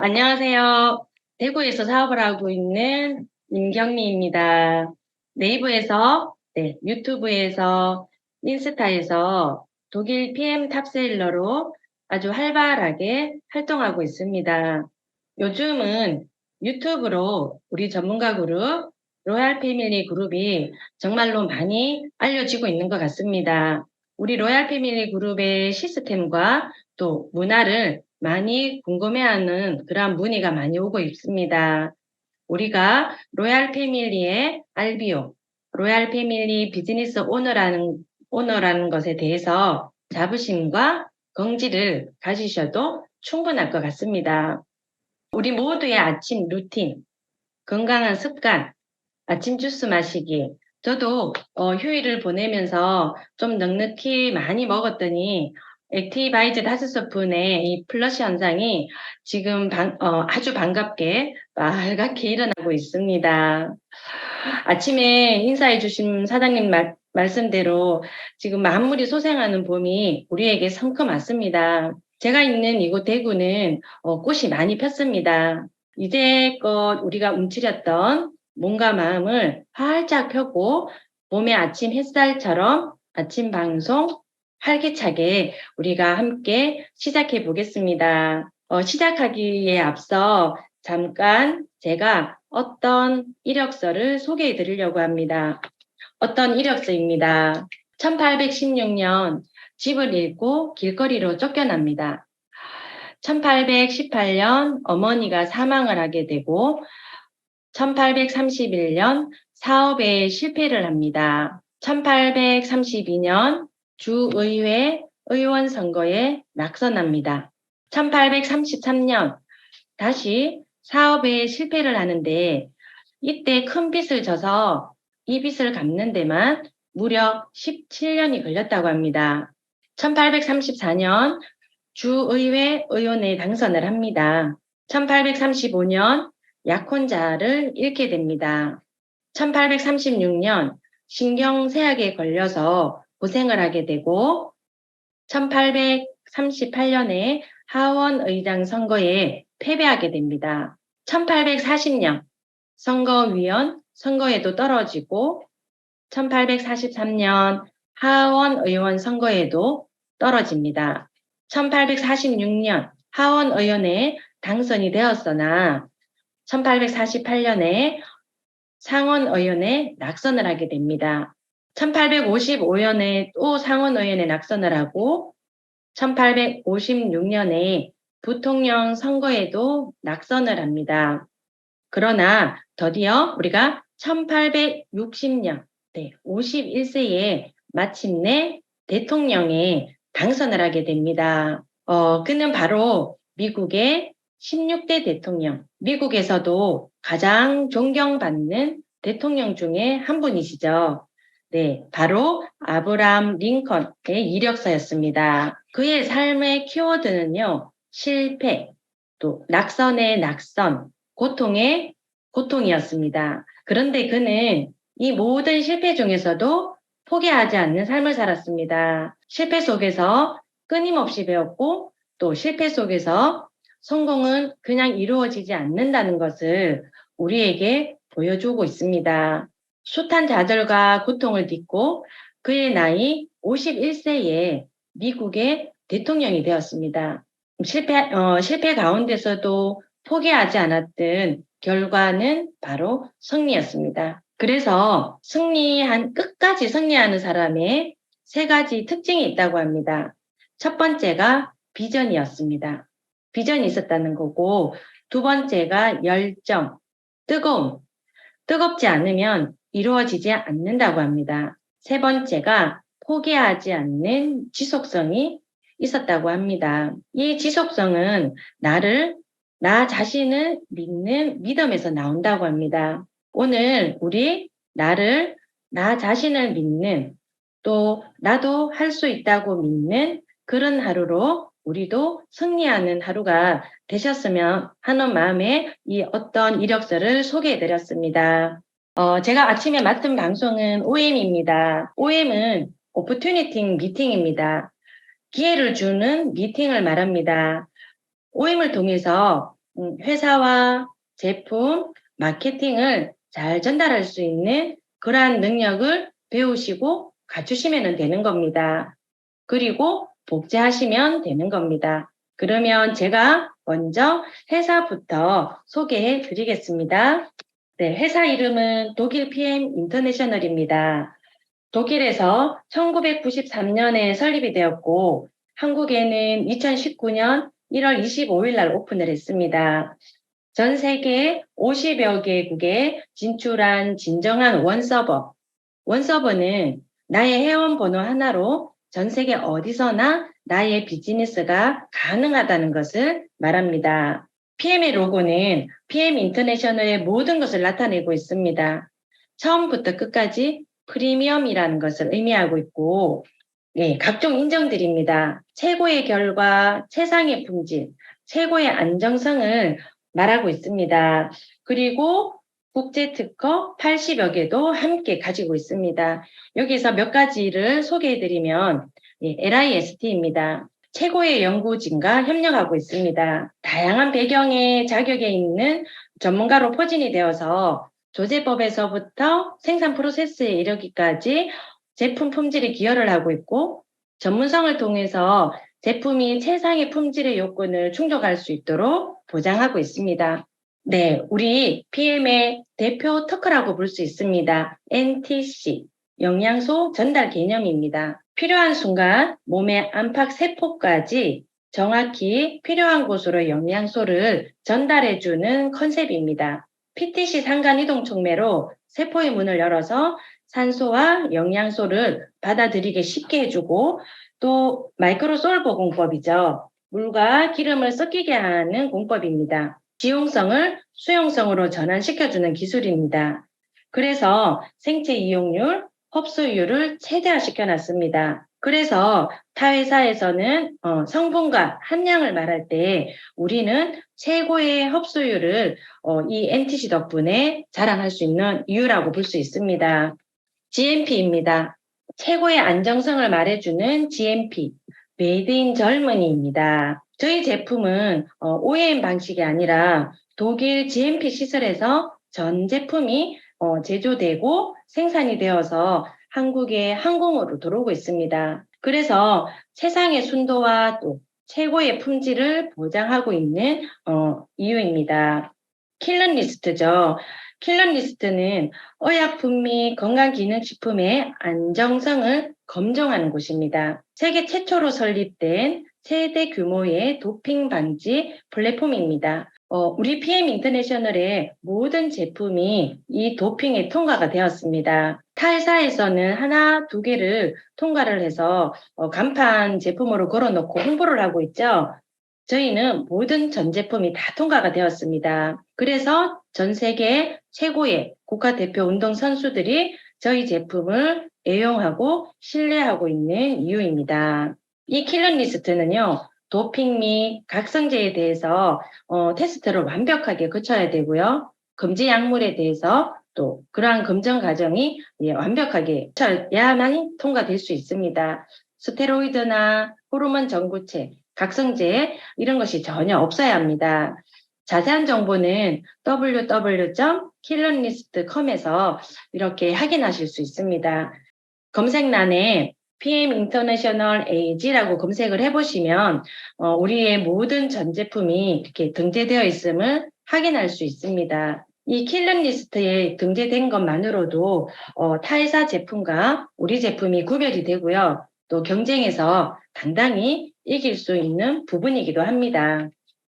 안녕하세요. 대구에서 사업을 하고 있는 임경미입니다. 네이버에서, 유튜브에서, 인스타에서 독일 PM 탑세일러로 아주 활발하게 활동하고 있습니다. 요즘은 유튜브로 우리 전문가 그룹, 로얄 패밀리 그룹이 정말로 많이 알려지고 있는 것 같습니다. 우리 로얄 패밀리 그룹의 시스템과 또 문화를 많이 궁금해하는 그러한 문의가 많이 오고 있습니다. 우리가 로얄 패밀리의 RBO, 로얄 패밀리 비즈니스 오너라는 것에 대해서 자부심과 긍지를 가지셔도 충분할 것 같습니다. 우리 모두의 아침 루틴, 건강한 습관, 아침 주스 마시기. 저도 휴일을 보내면서 좀 넉넉히 많이 먹었더니 액티바이즈 5스푼의 이 플러시 현상이 지금 아주 반갑게 빨갛게 일어나고 있습니다. 아침에 인사해 주신 사장님 말씀대로 지금 만물이 소생하는 봄이 우리에게 성큼 왔습니다. 제가 있는 이곳 대구는 꽃이 많이 폈습니다. 이제껏 우리가 움츠렸던 몸과 마음을 활짝 펴고 봄의 아침 햇살처럼 아침 방송 활기차게 우리가 함께 시작해 보겠습니다. 시작하기에 앞서 잠깐 제가 어떤 이력서를 소개해 드리려고 합니다. 어떤 이력서입니다. 1816년 집을 잃고 길거리로 쫓겨납니다. 1818년 어머니가 사망을 하게 되고 1831년 사업에 실패를 합니다. 1832년 주의회 의원 선거에 낙선합니다. 1833년 다시 사업에 실패를 하는데 이때 큰 빚을 져서 이 빚을 갚는 데만 무려 17년이 걸렸다고 합니다. 1834년 주의회 의원에 당선을 합니다. 1835년 약혼자를 잃게 됩니다. 1836년 신경쇠약에 걸려서 고생을 하게 되고 1838년에 하원의장 선거에 패배하게 됩니다. 1840년 선거위원 선거에도 떨어지고 1843년 하원의원 선거에도 떨어집니다. 1846년 하원의원에 당선이 되었으나 1848년에 상원의원에 낙선을 하게 됩니다. 1855년에 또 상원의원에 낙선을 하고 1856년에 부통령 선거에도 낙선을 합니다. 그러나 드디어 우리가 1860년 51세에 마침내 대통령에 당선을 하게 됩니다. 그는 바로 미국의 16대 대통령, 미국에서도 가장 존경받는 대통령 중에 한 분이시죠. 네, 바로 아브라함 링컨의 이력서였습니다. 그의 삶의 키워드는요, 실패, 또 낙선의 낙선, 고통의 고통이었습니다. 그런데 그는 이 모든 실패 중에서도 포기하지 않는 삶을 살았습니다. 실패 속에서 끊임없이 배웠고 또 실패 속에서 성공은 그냥 이루어지지 않는다는 것을 우리에게 보여주고 있습니다. 숱한 좌절과 고통을 딛고 그의 나이 51세에 미국의 대통령이 되었습니다. 실패 가운데서도 포기하지 않았던 결과는 바로 승리였습니다. 그래서 끝까지 승리하는 사람의 3가지 특징이 있다고 합니다. 첫 번째가 비전이었습니다. 비전이 있었다는 거고, 2번째가 열정, 뜨거움. 뜨겁지 않으면 이루어지지 않는다고 합니다. 3번째가 포기하지 않는 지속성이 있었다고 합니다. 이 지속성은 나 자신을 믿는 믿음에서 나온다고 합니다. 오늘 우리 나 자신을 믿는 또 나도 할 수 있다고 믿는 그런 하루로 우리도 승리하는 하루가 되셨으면 하는 마음에 이 어떤 이력서를 소개해 드렸습니다. 제가 아침에 맡은 방송은 OM입니다. OM은 Opportunity 미팅입니다. 기회를 주는 미팅을 말합니다. OM을 통해서 회사와 제품, 마케팅을 잘 전달할 수 있는 그러한 능력을 배우시고 갖추시면 되는 겁니다. 그리고 복제하시면 되는 겁니다. 그러면 제가 먼저 회사부터 소개해 드리겠습니다. 네, 회사 이름은 독일 PM 인터내셔널입니다. 독일에서 1993년에 설립이 되었고 한국에는 2019년 1월 25일 날 오픈을 했습니다. 전 세계 50여 개국에 진출한 진정한 원서버. 원서버는 나의 회원 번호 하나로 전 세계 어디서나 나의 비즈니스가 가능하다는 것을 말합니다. PM의 로고는 PM 인터내셔널의 모든 것을 나타내고 있습니다. 처음부터 끝까지 프리미엄이라는 것을 의미하고 있고, 네, 각종 인정들입니다. 최고의 결과, 최상의 품질, 최고의 안정성을 말하고 있습니다. 그리고 국제 특허 80여 개도 함께 가지고 있습니다. 여기서 몇 가지를 소개해드리면 LIST입니다. 최고의 연구진과 협력하고 있습니다. 다양한 배경에 자격에 있는 전문가로 포진이 되어서 조제법에서부터 생산 프로세스에 이르기까지 제품 품질에 기여를 하고 있고 전문성을 통해서 제품이 최상의 품질의 요건을 충족할 수 있도록 보장하고 있습니다. 네, 우리 PM의 대표 특허라고 볼 수 있습니다. NTC, 영양소 전달 개념입니다. 필요한 순간 몸의 안팎 세포까지 정확히 필요한 곳으로 영양소를 전달해주는 컨셉입니다. PTC 상간이동 촉매로 세포의 문을 열어서 산소와 영양소를 받아들이게 쉽게 해주고 또 마이크로솔버 공법이죠. 물과 기름을 섞이게 하는 공법입니다. 지용성을 수용성으로 전환시켜주는 기술입니다. 그래서 생체 이용률, 흡수율을 최대화시켜 놨습니다. 그래서 타 회사에서는 성분과 함량을 말할 때 우리는 최고의 흡수율을 이 NTC 덕분에 자랑할 수 있는 이유라고 볼 수 있습니다. GMP입니다. 최고의 안정성을 말해주는 GMP, 메이드 인 젊은이입니다. 저희 제품은 OEM 방식이 아니라 독일 GMP 시설에서 전 제품이 제조되고 생산이 되어서 한국의 항공으로 들어오고 있습니다. 그래서 세상의 순도와 또 최고의 품질을 보장하고 있는 이유입니다. 킬러리스트죠. 킬러리스트는 의약품 및 건강기능식품의 안정성을 검증하는 곳입니다. 세계 최초로 설립된 최대 규모의 도핑 방지 플랫폼입니다. 우리 PM 인터내셔널의 모든 제품이 이 도핑에 통과가 되었습니다. 타 회사에서는 하나, 두 개를 통과를 해서 간판 제품으로 걸어놓고 홍보를 하고 있죠. 저희는 모든 전 제품이 다 통과가 되었습니다. 그래서 전 세계 최고의 국가대표 운동 선수들이 저희 제품을 애용하고 신뢰하고 있는 이유입니다. 이 킬러리스트는요, 도핑 및 각성제에 대해서 테스트를 완벽하게 거쳐야 되고요. 금지 약물에 대해서 또 그러한 검증 과정이 완벽하게 거쳐야만 통과될 수 있습니다. 스테로이드나 호르몬 전구체, 각성제 이런 것이 전혀 없어야 합니다. 자세한 정보는 www.killerlist.com에서 이렇게 확인하실 수 있습니다. 검색란에 PM International AG라고 검색을 해보시면 우리의 모든 전 제품이 이렇게 등재되어 있음을 확인할 수 있습니다. 이 킬러리스트에 등재된 것만으로도 타 회사 제품과 우리 제품이 구별이 되고요. 또 경쟁에서 당당히 이길 수 있는 부분이기도 합니다.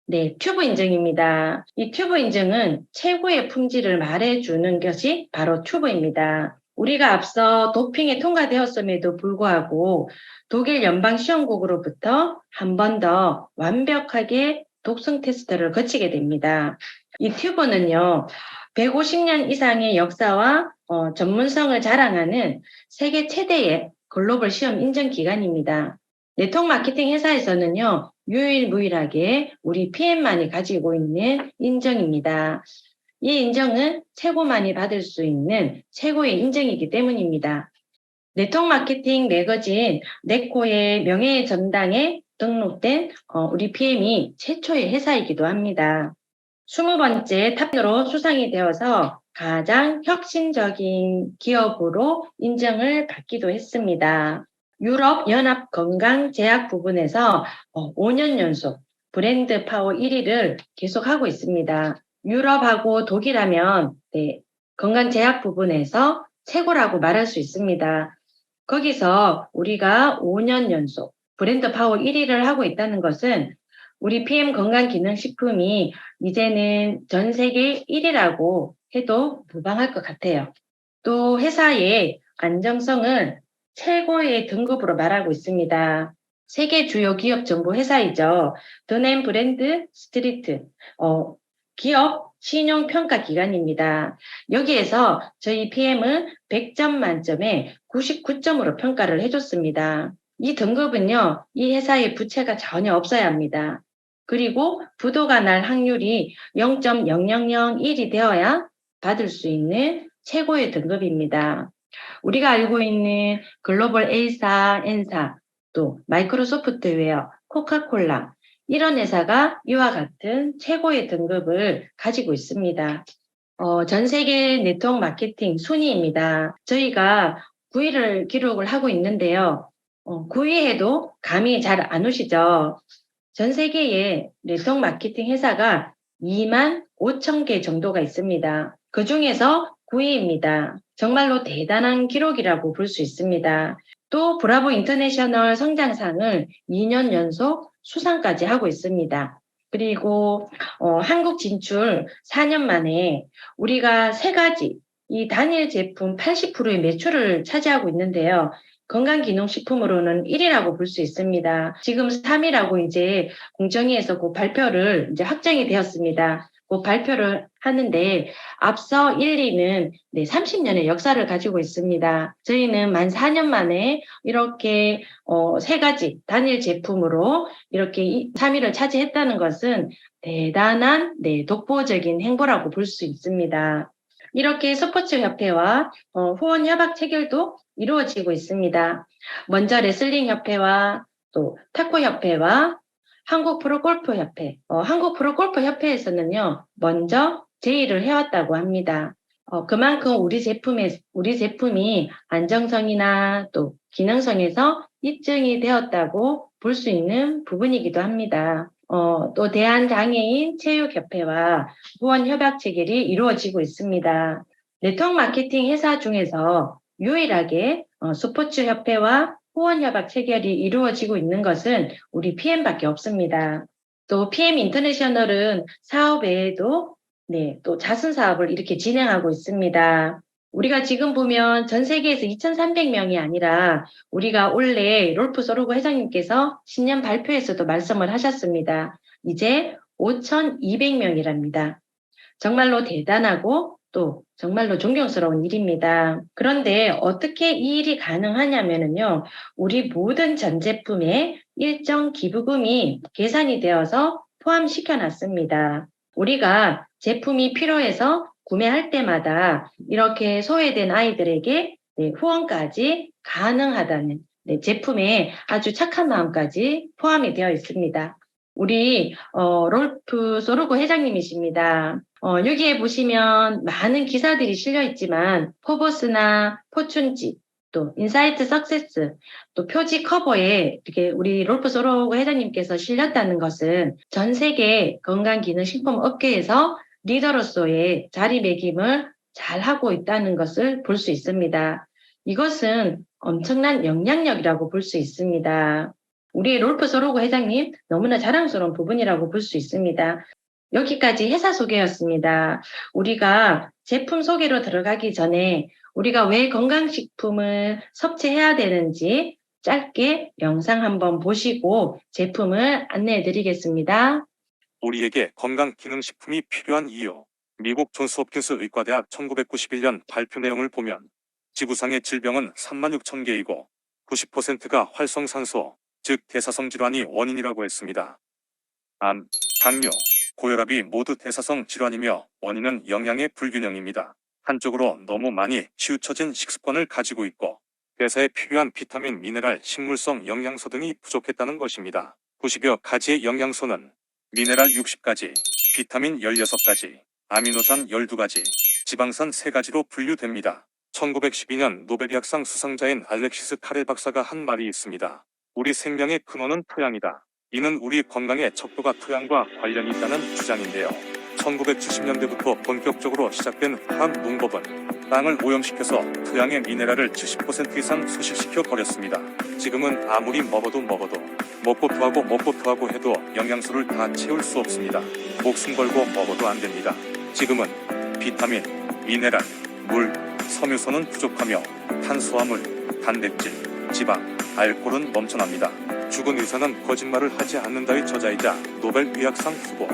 네, 튜브 인증입니다. 이 튜브 인증은 최고의 품질을 말해주는 것이 바로 튜브입니다. 우리가 앞서 도핑에 통과되었음에도 불구하고 독일 연방시험국으로부터 한 번 더 완벽하게 독성 테스트를 거치게 됩니다. 이 튜브는요, 150년 이상의 역사와 전문성을 자랑하는 세계 최대의 글로벌 시험 인증 기관입니다. 네트워크 마케팅 회사에서는요, 유일무이하게 우리 PM만이 가지고 있는 인정입니다. 이 인정은 최고만이 받을 수 있는 최고의 인정이기 때문입니다. 네트워크 마케팅 매거진 네코의 명예의 전당에 등록된 우리 PM이 최초의 회사이기도 합니다. 20번째 탑으로 수상이 되어서 가장 혁신적인 기업으로 인정을 받기도 했습니다. 유럽 연합 건강 제약 부분에서 5년 연속 브랜드 파워 1위를 계속하고 있습니다. 유럽하고 독일하면 건강 제약 부분에서 최고라고 말할 수 있습니다. 거기서 우리가 5년 연속 브랜드 파워 1위를 하고 있다는 것은 우리 PM 건강기능식품이 이제는 전 세계 1위라고 해도 무방할 것 같아요. 또 회사의 안정성을 최고의 등급으로 말하고 있습니다. 세계 주요 기업 정보 회사이죠. 더넨 브랜드 스트리트 기업 신용 평가 기관입니다. 여기에서 저희 PM은 100점 만점에 99점으로 평가를 해줬습니다. 이 등급은요, 이 회사의 부채가 전혀 없어야 합니다. 그리고 부도가 날 확률이 0.0001이 되어야 받을 수 있는 최고의 등급입니다. 우리가 알고 있는 글로벌 A사, N사, 또 마이크로소프트웨어, 코카콜라 이런 회사가 이와 같은 최고의 등급을 가지고 있습니다. 전 세계 네트워크 마케팅 순위입니다. 저희가 9위를 기록을 하고 있는데요. 9위에도 감이 잘 안 오시죠? 전 세계에 네트워크 마케팅 회사가 2만 5천 개 정도가 있습니다. 그 중에서 9위입니다. 정말로 대단한 기록이라고 볼 수 있습니다. 또 브라보 인터내셔널 성장상을 2년 연속 수상까지 하고 있습니다. 그리고 한국 진출 4년 만에 우리가 세 가지 이 단일 제품 80%의 매출을 차지하고 있는데요. 건강기능식품으로는 1위라고 볼 수 있습니다. 지금 3위라고 이제 공정위에서 그 발표를 이제 확정이 되었습니다. 그 발표를 하는데 앞서 1, 2는 30년의 역사를 가지고 있습니다. 저희는 만 4년 만에 이렇게 세 가지 단일 제품으로 이렇게 3위를 차지했다는 것은 대단한 독보적인 행보라고 볼 수 있습니다. 이렇게 스포츠협회와 후원 협약 체결도 이루어지고 있습니다. 먼저 레슬링협회와 또 탁구협회와 한국프로골프협회, 한국프로골프협회에서는요, 먼저 제의를 해왔다고 합니다. 그만큼 우리 제품이 안정성이나 또 기능성에서 입증이 되었다고 볼 수 있는 부분이기도 합니다. 또 대한장애인 체육협회와 후원 협약 체결이 이루어지고 있습니다. 네트워크 마케팅 회사 중에서 유일하게 스포츠협회와 후원 협약 체결이 이루어지고 있는 것은 우리 PM밖에 없습니다. 또 PM 인터내셔널은 사업 외에도 또 자선 사업을 이렇게 진행하고 있습니다. 우리가 지금 보면 전 세계에서 2,300명이 아니라 우리가 올해 롤프 소르고 회장님께서 신년 발표에서도 말씀을 하셨습니다. 이제 5,200명이랍니다. 정말로 대단하고 또 정말로 존경스러운 일입니다. 그런데 어떻게 이 일이 가능하냐면요. 우리 모든 전 제품에 일정 기부금이 계산이 되어서 포함시켜 놨습니다. 우리가 제품이 필요해서 구매할 때마다 이렇게 소외된 아이들에게 후원까지 가능하다는 제품에 아주 착한 마음까지 포함이 되어 있습니다. 우리 롤프 소르고 회장님이십니다. 여기에 보시면 많은 기사들이 실려 있지만 포브스나 포춘지 또 인사이트 석세스 또 표지 커버에 이렇게 우리 롤프 소르고 회장님께서 실렸다는 것은 전 세계 건강기능식품 업계에서 리더로서의 자리매김을 잘 하고 있다는 것을 볼 수 있습니다. 이것은 엄청난 영향력이라고 볼 수 있습니다. 우리 롤프 소르고 회장님 너무나 자랑스러운 부분이라고 볼 수 있습니다. 여기까지 회사 소개였습니다. 우리가 제품 소개로 들어가기 전에 우리가 왜 건강식품을 섭취해야 되는지 짧게 영상 한번 보시고 제품을 안내해 드리겠습니다. 우리에게 건강기능식품이 필요한 이유. 미국 존스홉킨스 의과대학 1991년 발표 내용을 보면 지구상의 질병은 36,000개이고 90%가 활성산소, 즉 대사성 질환이 원인이라고 했습니다. 암, 당뇨, 고혈압이 모두 대사성 질환이며 원인은 영양의 불균형입니다. 한쪽으로 너무 많이 치우쳐진 식습관을 가지고 있고 대사에 필요한 비타민, 미네랄, 식물성 영양소 등이 부족했다는 것입니다. 90여 가지의 영양소는 미네랄 60가지, 비타민 16가지, 아미노산 12가지, 지방산 3가지로 분류됩니다. 1912년 노벨의학상 수상자인 알렉시스 카렐 박사가 한 말이 있습니다. 우리 생명의 근원은 토양이다. 이는 우리 건강의 척도가 토양과 관련이 있다는 주장인데요. 1970년대부터 본격적으로 시작된 화학 농법은 땅을 오염시켜서 토양의 미네랄을 70% 이상 소실시켜 버렸습니다. 지금은 아무리 먹어도 먹고 토하고 해도 영양소를 다 채울 수 없습니다. 목숨 걸고 먹어도 안 됩니다. 지금은 비타민, 미네랄, 물, 섬유소는 부족하며 탄수화물, 단백질, 지방, 알코올은 넘쳐납니다. 죽은 의사는 거짓말을 하지 않는다의 저자이자 노벨 의학상 후보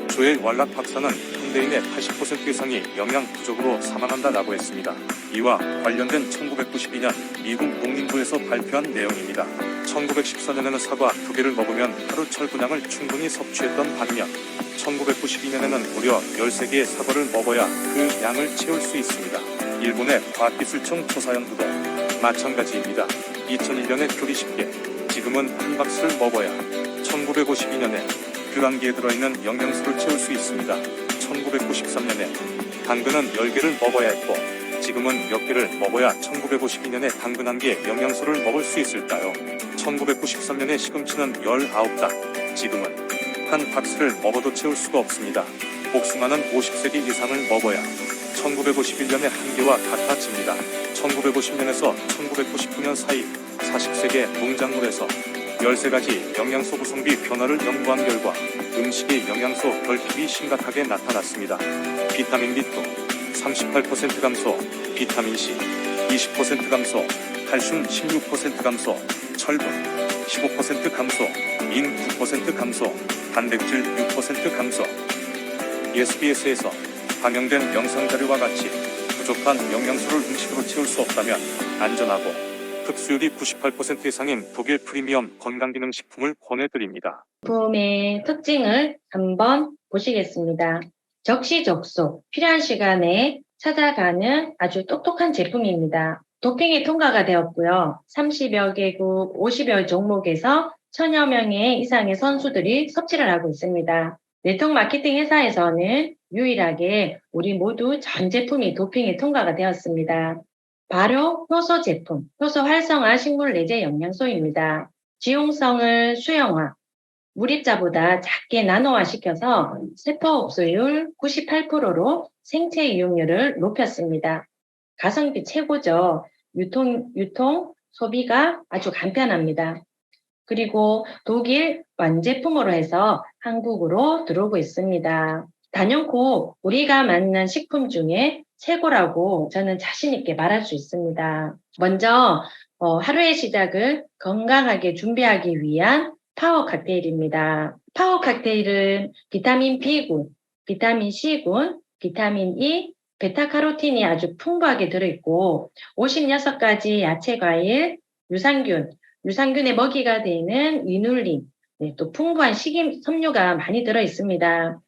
조엘 왈락 박사는 현대인의 80% 이상이 영양 부족으로 사망한다라고 했습니다. 이와 관련된 1992년 미국 농림부에서 발표한 내용입니다. 1914년에는 사과 2개를 먹으면 하루 철분량을 충분히 섭취했던 반면 1992년에는 무려 13개의 사과를 먹어야 그 양을 채울 수 있습니다. 일본의 과학기술청 조사 연구도 마찬가지입니다. 2001년에 귤이 10개, 지금은 한 박스를 먹어야 1952년에 귤 한 개에 들어있는 영양소를 채울 수 있습니다. 1993년에 당근은 10개를 먹어야 했고 지금은 몇 개를 먹어야 1952년에 당근 한 개의 영양소를 먹을 수 있을까요? 1993년에 시금치는 19당, 지금은 한 박스를 먹어도 채울 수가 없습니다. 복숭아는 50세기 이상을 먹어야 1951년에 한 개와 같아집니다. 1950년에서 1999년 사이 40세계 농작물에서 13가지 영양소 구성비 변화를 연구한 결과 음식의 영양소 결핍이 심각하게 나타났습니다. 비타민 B2 38% 감소, 비타민 C 20% 감소, 칼슘 16% 감소, 철분 15% 감소, 인 9% 감소, 단백질 6% 감소. SBS에서 방영된 영상자료와 같이 부족한 영양소를 음식으로 채울 수 없다면 안전하고 흡수율이 98% 이상인 독일 프리미엄 건강기능식품을 권해드립니다. 제품의 특징을 한번 보시겠습니다. 적시적소, 필요한 시간에 찾아가는 아주 똑똑한 제품입니다. 도핑이 통과가 되었고요. 30여 개국, 50여 종목에서 1000여 명의 이상의 선수들이 섭취를 하고 있습니다. 네트워크 마케팅 회사에서는 유일하게 우리 모두 전 제품이 도핑이 통과가 되었습니다. 바로 효소 제품, 효소 활성화 식물 내재 영양소입니다. 지용성을 수용화, 물입자보다 작게 나노화시켜서 세포 흡수율 98%로 생체 이용률을 높였습니다. 가성비 최고죠. 유통, 소비가 아주 간편합니다. 그리고 독일 완제품으로 해서 한국으로 들어오고 있습니다. 단연코 우리가 만난 식품 중에 최고라고 저는 자신 있게 말할 수 있습니다. 먼저 하루의 시작을 건강하게 준비하기 위한 파워 칵테일입니다. 파워 칵테일은 비타민 B군, 비타민 C군, 비타민 E, 베타카로틴이 아주 풍부하게 들어있고 56가지 야채, 과일, 유산균의 먹이가 되는 이눌린, 또 풍부한 식이섬유가 많이 들어있습니다.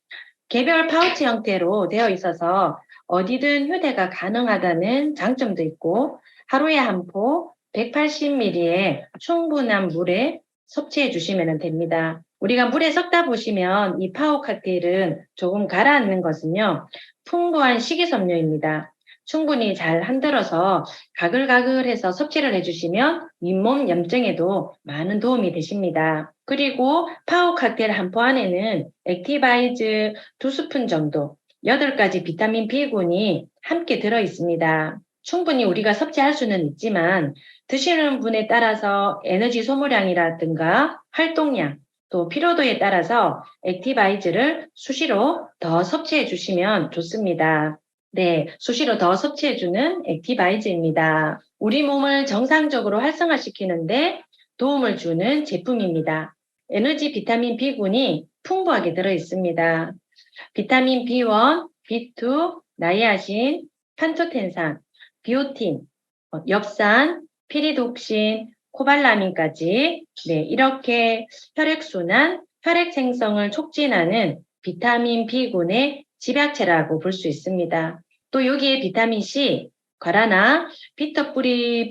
개별 파우치 형태로 되어 있어서 어디든 휴대가 가능하다는 장점도 있고 하루에 한 포 180ml의 충분한 물에 섭취해 주시면 됩니다. 우리가 물에 섞다 보시면 이 파워 칵테일은 조금 가라앉는 것은요. 풍부한 식이섬유입니다. 충분히 잘 흔들어서 가글가글해서 섭취를 해주시면 잇몸 염증에도 많은 도움이 되십니다. 그리고 파워 칵테일 한 포 안에는 액티바이즈 2스푼 정도 8가지 비타민 B군이 함께 들어있습니다. 충분히 우리가 섭취할 수는 있지만 드시는 분에 따라서 에너지 소모량이라든가 활동량 또 피로도에 따라서 액티바이즈를 수시로 더 섭취해 주시면 좋습니다. 네, 수시로 더 섭취해주는 액티바이즈입니다. 우리 몸을 정상적으로 활성화시키는데 도움을 주는 제품입니다. 에너지 비타민 B군이 풍부하게 들어있습니다. 비타민 B1, B2, 나이아신, 판토텐산, 비오틴, 엽산, 피리독신, 코발라민까지 이렇게 혈액순환, 혈액 생성을 촉진하는 비타민 B군의 집약체라고 볼 수 있습니다. 또 여기에 비타민 C, 과라나 피터뿌리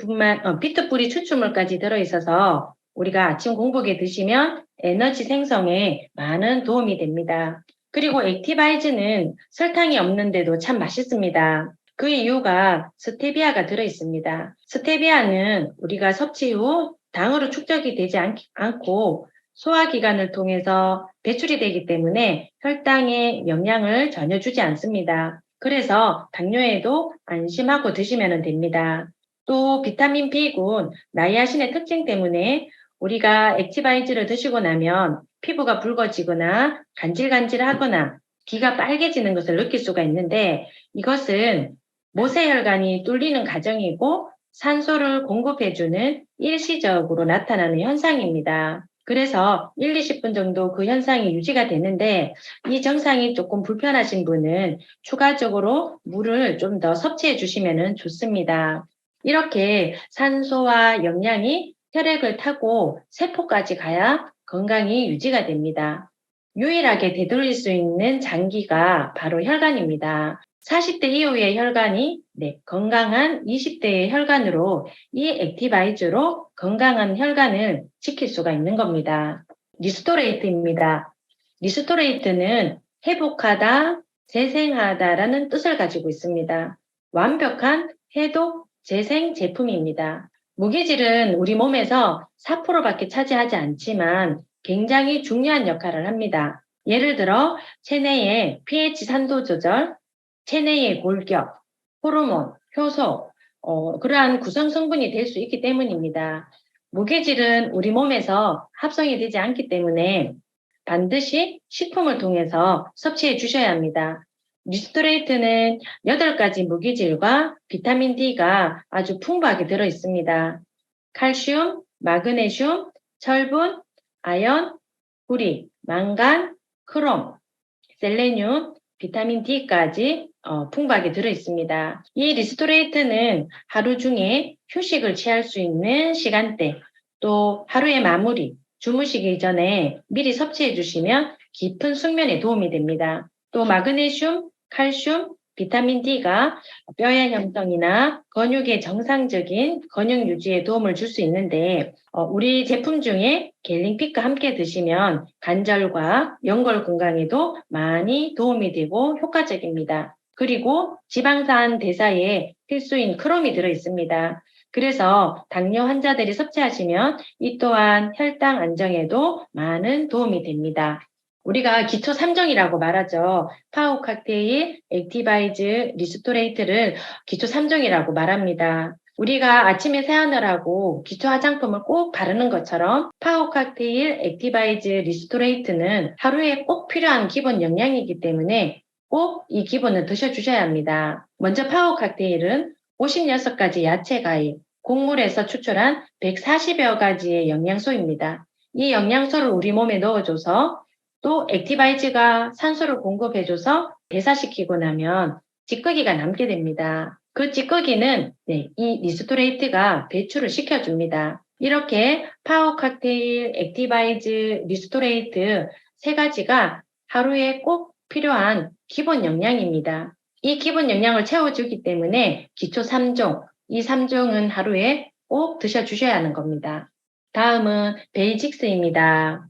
추출물까지 들어있어서 우리가 아침 공복에 드시면 에너지 생성에 많은 도움이 됩니다. 그리고 액티바이즈는 설탕이 없는데도 참 맛있습니다. 그 이유가 스테비아가 들어있습니다. 스테비아는 우리가 섭취 후 당으로 축적이 되지 않고 소화기관을 통해서 배출이 되기 때문에 혈당에 영향을 전혀 주지 않습니다. 그래서 당뇨에도 안심하고 드시면 됩니다. 또 비타민 B군, 나이아신의 특징 때문에 우리가 액티바이즈를 드시고 나면 피부가 붉어지거나 간질간질하거나 귀가 빨개지는 것을 느낄 수가 있는데 이것은 모세혈관이 뚫리는 과정이고 산소를 공급해주는 일시적으로 나타나는 현상입니다. 그래서 1, 20분 정도 그 현상이 유지가 되는데 이 증상이 조금 불편하신 분은 추가적으로 물을 좀 더 섭취해 주시면 좋습니다. 이렇게 산소와 영양이 혈액을 타고 세포까지 가야 건강이 유지가 됩니다. 유일하게 되돌릴 수 있는 장기가 바로 혈관입니다. 40대 이후의 혈관이 건강한 20대의 혈관으로 이 액티바이즈로 건강한 혈관을 지킬 수가 있는 겁니다. 리스토레이트입니다. 리스토레이트는 회복하다, 재생하다라는 뜻을 가지고 있습니다. 완벽한 해독, 재생 제품입니다. 무기질은 우리 몸에서 4%밖에 차지하지 않지만 굉장히 중요한 역할을 합니다. 예를 들어 체내의 pH 산도 조절, 체내의 골격, 호르몬, 효소, 그러한 구성 성분이 될 수 있기 때문입니다. 무기질은 우리 몸에서 합성이 되지 않기 때문에 반드시 식품을 통해서 섭취해 주셔야 합니다. 리스토레이트는 8가지 무기질과 비타민 D가 아주 풍부하게 들어 있습니다. 칼슘, 마그네슘, 철분, 아연, 구리, 망간, 크롬, 셀레늄, 비타민 D까지 풍부하게 들어 있습니다. 이 리스토레이트는 하루 중에 휴식을 취할 수 있는 시간대, 또 하루의 마무리, 주무시기 전에 미리 섭취해 주시면 깊은 숙면에 도움이 됩니다. 또 마그네슘, 칼슘, 비타민 D가 뼈의 형성이나 근육의 정상적인 근육 유지에 도움을 줄 수 있는데 우리 제품 중에 갤링핏과 함께 드시면 관절과 연골 건강에도 많이 도움이 되고 효과적입니다. 그리고 지방산 대사에 필수인 크롬이 들어 있습니다. 그래서 당뇨 환자들이 섭취하시면 이 또한 혈당 안정에도 많은 도움이 됩니다. 우리가 기초 3종이라고 말하죠. 파워 칵테일, 액티바이즈, 리스토레이트를 기초 3종이라고 말합니다. 우리가 아침에 세안을 하고 기초 화장품을 꼭 바르는 것처럼 파워 칵테일, 액티바이즈, 리스토레이트는 하루에 꼭 필요한 기본 영양이기 때문에 꼭 이 기본을 드셔주셔야 합니다. 먼저 파워 칵테일은 56가지 야채 과일, 곡물에서 추출한 140여 가지의 영양소입니다. 이 영양소를 우리 몸에 넣어줘서 또 액티바이즈가 산소를 공급해줘서 배사시키고 나면 찌꺼기가 남게 됩니다. 그 찌꺼기는 이 리스토레이트가 배출을 시켜줍니다. 이렇게 파워 칵테일, 액티바이즈, 리스토레이트 3가지가 하루에 꼭 필요한 기본 영양입니다. 이 기본 영양을 채워주기 때문에 기초 3종, 이 3종은 하루에 꼭 드셔주셔야 하는 겁니다. 다음은 베이직스입니다.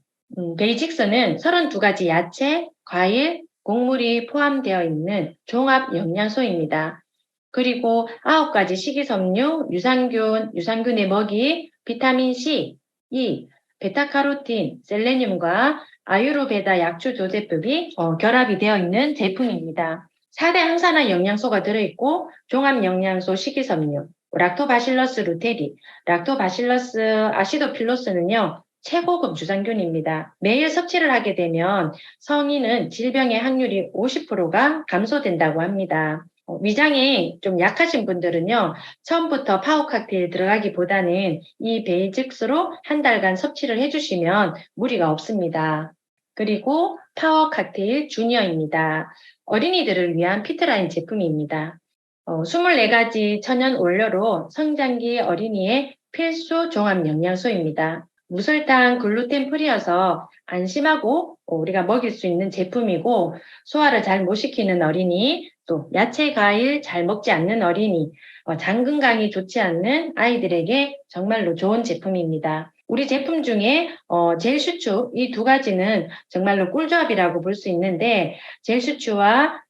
베이직스는 32가지 야채, 과일, 곡물이 포함되어 있는 종합 영양소입니다. 그리고 9가지 식이섬유, 유산균의 먹이, 비타민 C, E, 베타카로틴, 셀레늄과 아유르베다 약초 조제법이 결합이 되어 있는 제품입니다. 4대 항산화 영양소가 들어있고 종합 영양소 식이섬유, 락토바실러스 루테리, 락토바실러스 아시도필로스는요. 최고급 유산균입니다. 매일 섭취를 하게 되면 성인은 질병의 확률이 50%가 감소된다고 합니다. 위장이 좀 약하신 분들은요, 처음부터 파워 칵테일 들어가기보다는 이 베이직스로 한 달간 섭취를 해주시면 무리가 없습니다. 그리고 파워 칵테일 주니어입니다. 어린이들을 위한 피트라인 제품입니다. 24가지 천연 원료로 성장기 어린이의 필수 종합 영양소입니다. 무설탕, 글루텐 프리여서 안심하고 우리가 먹일 수 있는 제품이고 소화를 잘 못 시키는 어린이, 또 야채, 과일 잘 먹지 않는 어린이, 장 건강이 좋지 않는 아이들에게 정말로 좋은 제품입니다. 우리 제품 중에 젤 슈추 이 두 가지는 정말로 꿀조합이라고 볼 수 있는데 젤 슈추와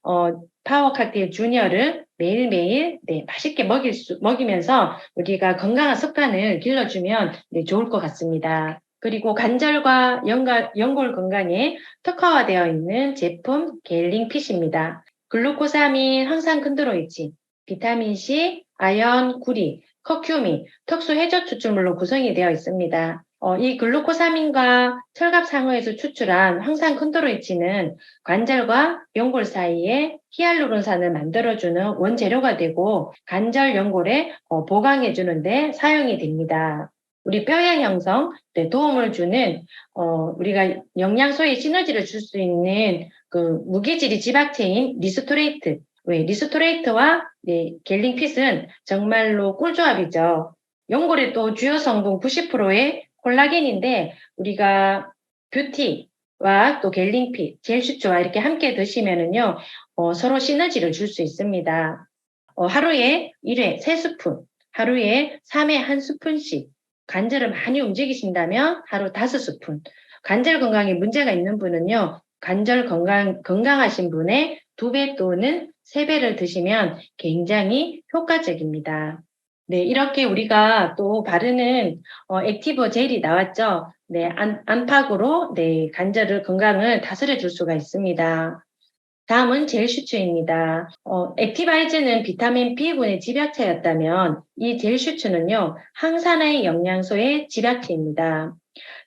파워 칵테일 주니어를 매일매일 맛있게 먹이면서 우리가 건강한 습관을 길러주면 좋을 것 같습니다. 그리고 관절과 연골 건강에 특화되어 있는 제품 겔링핏입니다. 글루코사민, 항산큰드로이친, 비타민C, 아연, 구리, 커큐민, 특수 해저 추출물로 구성이 되어 있습니다. 이 글루코사민과 철갑 상어에서 추출한 항산큰드로이친은 관절과 연골 사이에 히알루론산을 만들어주는 원재료가 되고 관절 연골에 보강해주는 데 사용이 됩니다. 우리 뼈의 형성, 도움을 주는 우리가 영양소의 시너지를 줄 수 있는 그 무게질이 지박체인 리스토레이트, 리스토레이트와 겔링핏은 정말로 꿀조합이죠. 연골의 또 주요 성분 90%의 콜라겐인데 우리가 뷰티와 또 겔링핏, 젤슈츠와 이렇게 함께 드시면은요 서로 시너지를 줄 수 있습니다. 하루에 1회 3스푼, 하루에 3회 1스푼씩 관절을 많이 움직이신다면 하루 5스푼. 관절 건강에 문제가 있는 분은요, 관절 건강하신 분의 2배 또는 3배를 드시면 굉장히 효과적입니다. 네, 이렇게 우리가 또 바르는 액티브 젤이 나왔죠. 네, 안팎으로 관절을 건강을 다스려 줄 수가 있습니다. 다음은 젤슈츠입니다. 액티바이즈는 비타민 B군의 집약체였다면 이 젤슈츠는요, 항산화의 영양소의 집약체입니다.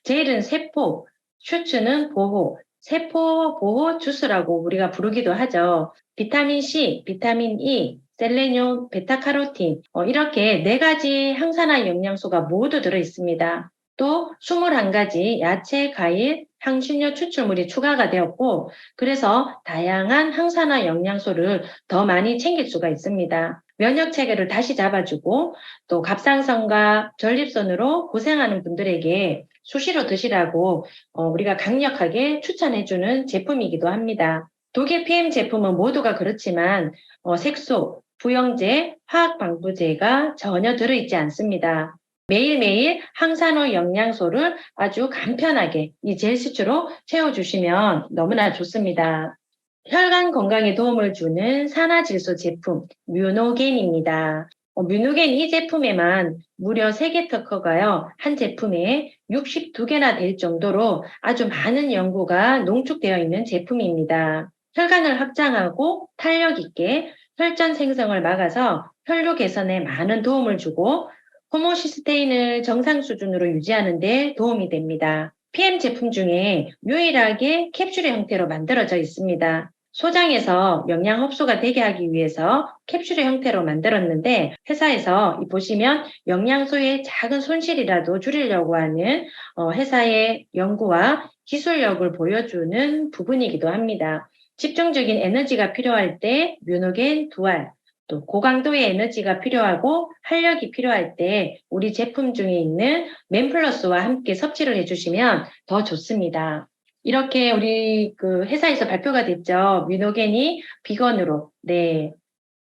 젤은 세포, 슈츠는 보호, 세포 보호 주스라고 우리가 부르기도 하죠. 비타민 C, 비타민 E, 셀레늄, 베타카로틴 이렇게 4가지 항산화 영양소가 모두 들어있습니다. 또 21가지 야채, 과일, 향신료 추출물이 추가가 되었고 그래서 다양한 항산화 영양소를 더 많이 챙길 수가 있습니다. 면역 체계를 다시 잡아주고 또 갑상선과 전립선으로 고생하는 분들에게 수시로 드시라고 우리가 강력하게 추천해주는 제품이기도 합니다. 독일 PM 제품은 모두가 그렇지만 색소, 부영제, 화학방부제가 전혀 들어있지 않습니다. 매일매일 항산화 영양소를 아주 간편하게 이 젤슈츠로 채워주시면 너무나 좋습니다. 혈관 건강에 도움을 주는 산화질소 제품 뮤노겐입니다. 뮤노겐 이 제품에만 무려 3개 특허가요. 한 제품에 62개나 될 정도로 아주 많은 연구가 농축되어 있는 제품입니다. 혈관을 확장하고 탄력 있게 혈전 생성을 막아서 혈류 개선에 많은 도움을 주고 호모시스테인을 정상 수준으로 유지하는 데 도움이 됩니다. PM 제품 중에 유일하게 캡슐의 형태로 만들어져 있습니다. 소장에서 영양 흡수가 되게 하기 위해서 캡슐의 형태로 만들었는데 회사에서 보시면 영양소의 작은 손실이라도 줄이려고 하는 회사의 연구와 기술력을 보여주는 부분이기도 합니다. 집중적인 에너지가 필요할 때 뮤노겐 두알, 또 고강도의 에너지가 필요하고 활력이 필요할 때 우리 제품 중에 있는 맨플러스와 함께 섭취를 해주시면 더 좋습니다. 이렇게 우리 그 회사에서 발표가 됐죠. 뮤노겐이 비건으로,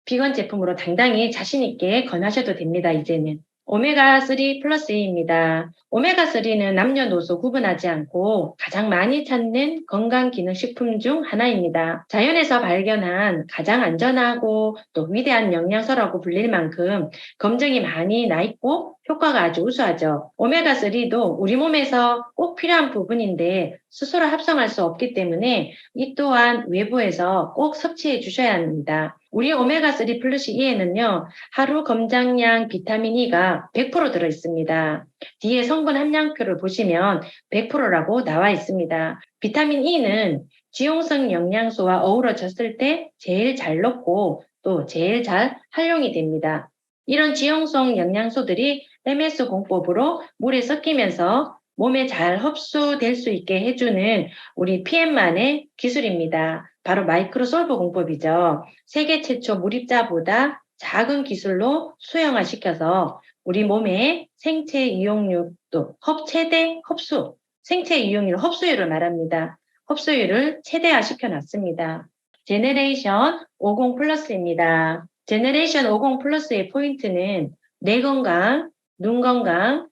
비건 제품으로 당당히 자신 있게 권하셔도 됩니다, 이제는. 오메가3 플러스 A입니다. 오메가3는 남녀노소 구분하지 않고 가장 많이 찾는 건강기능식품 중 하나입니다. 자연에서 발견한 가장 안전하고 또 위대한 영양소라고 불릴 만큼 검증이 많이 나 있고 효과가 아주 우수하죠. 오메가3도 우리 몸에서 꼭 필요한 부분인데 스스로 합성할 수 없기 때문에 이 또한 외부에서 꼭 섭취해 주셔야 합니다. 우리 오메가3 플러스 E에는요, 하루 검장량 비타민 E가 100% 들어있습니다. 뒤에 성분 함량표를 보시면 100%라고 나와 있습니다. 비타민 E는 지용성 영양소와 어우러졌을 때 제일 잘 녹고 또 제일 잘 활용이 됩니다. 이런 지용성 영양소들이 MS 공법으로 물에 섞이면서 몸에 잘 흡수될 수 있게 해주는 우리 PM만의 기술입니다. 바로 마이크로솔브 공법이죠. 세계 최초 물입자보다 작은 기술로 수용화시켜서 우리 몸의 생체 이용률도 최대 흡수, 생체 이용률 흡수율을 말합니다. 흡수율을 최대화시켜 놨습니다. 제네레이션 50 플러스입니다. 제네레이션 50 플러스의 포인트는 뇌 건강, 눈 건강,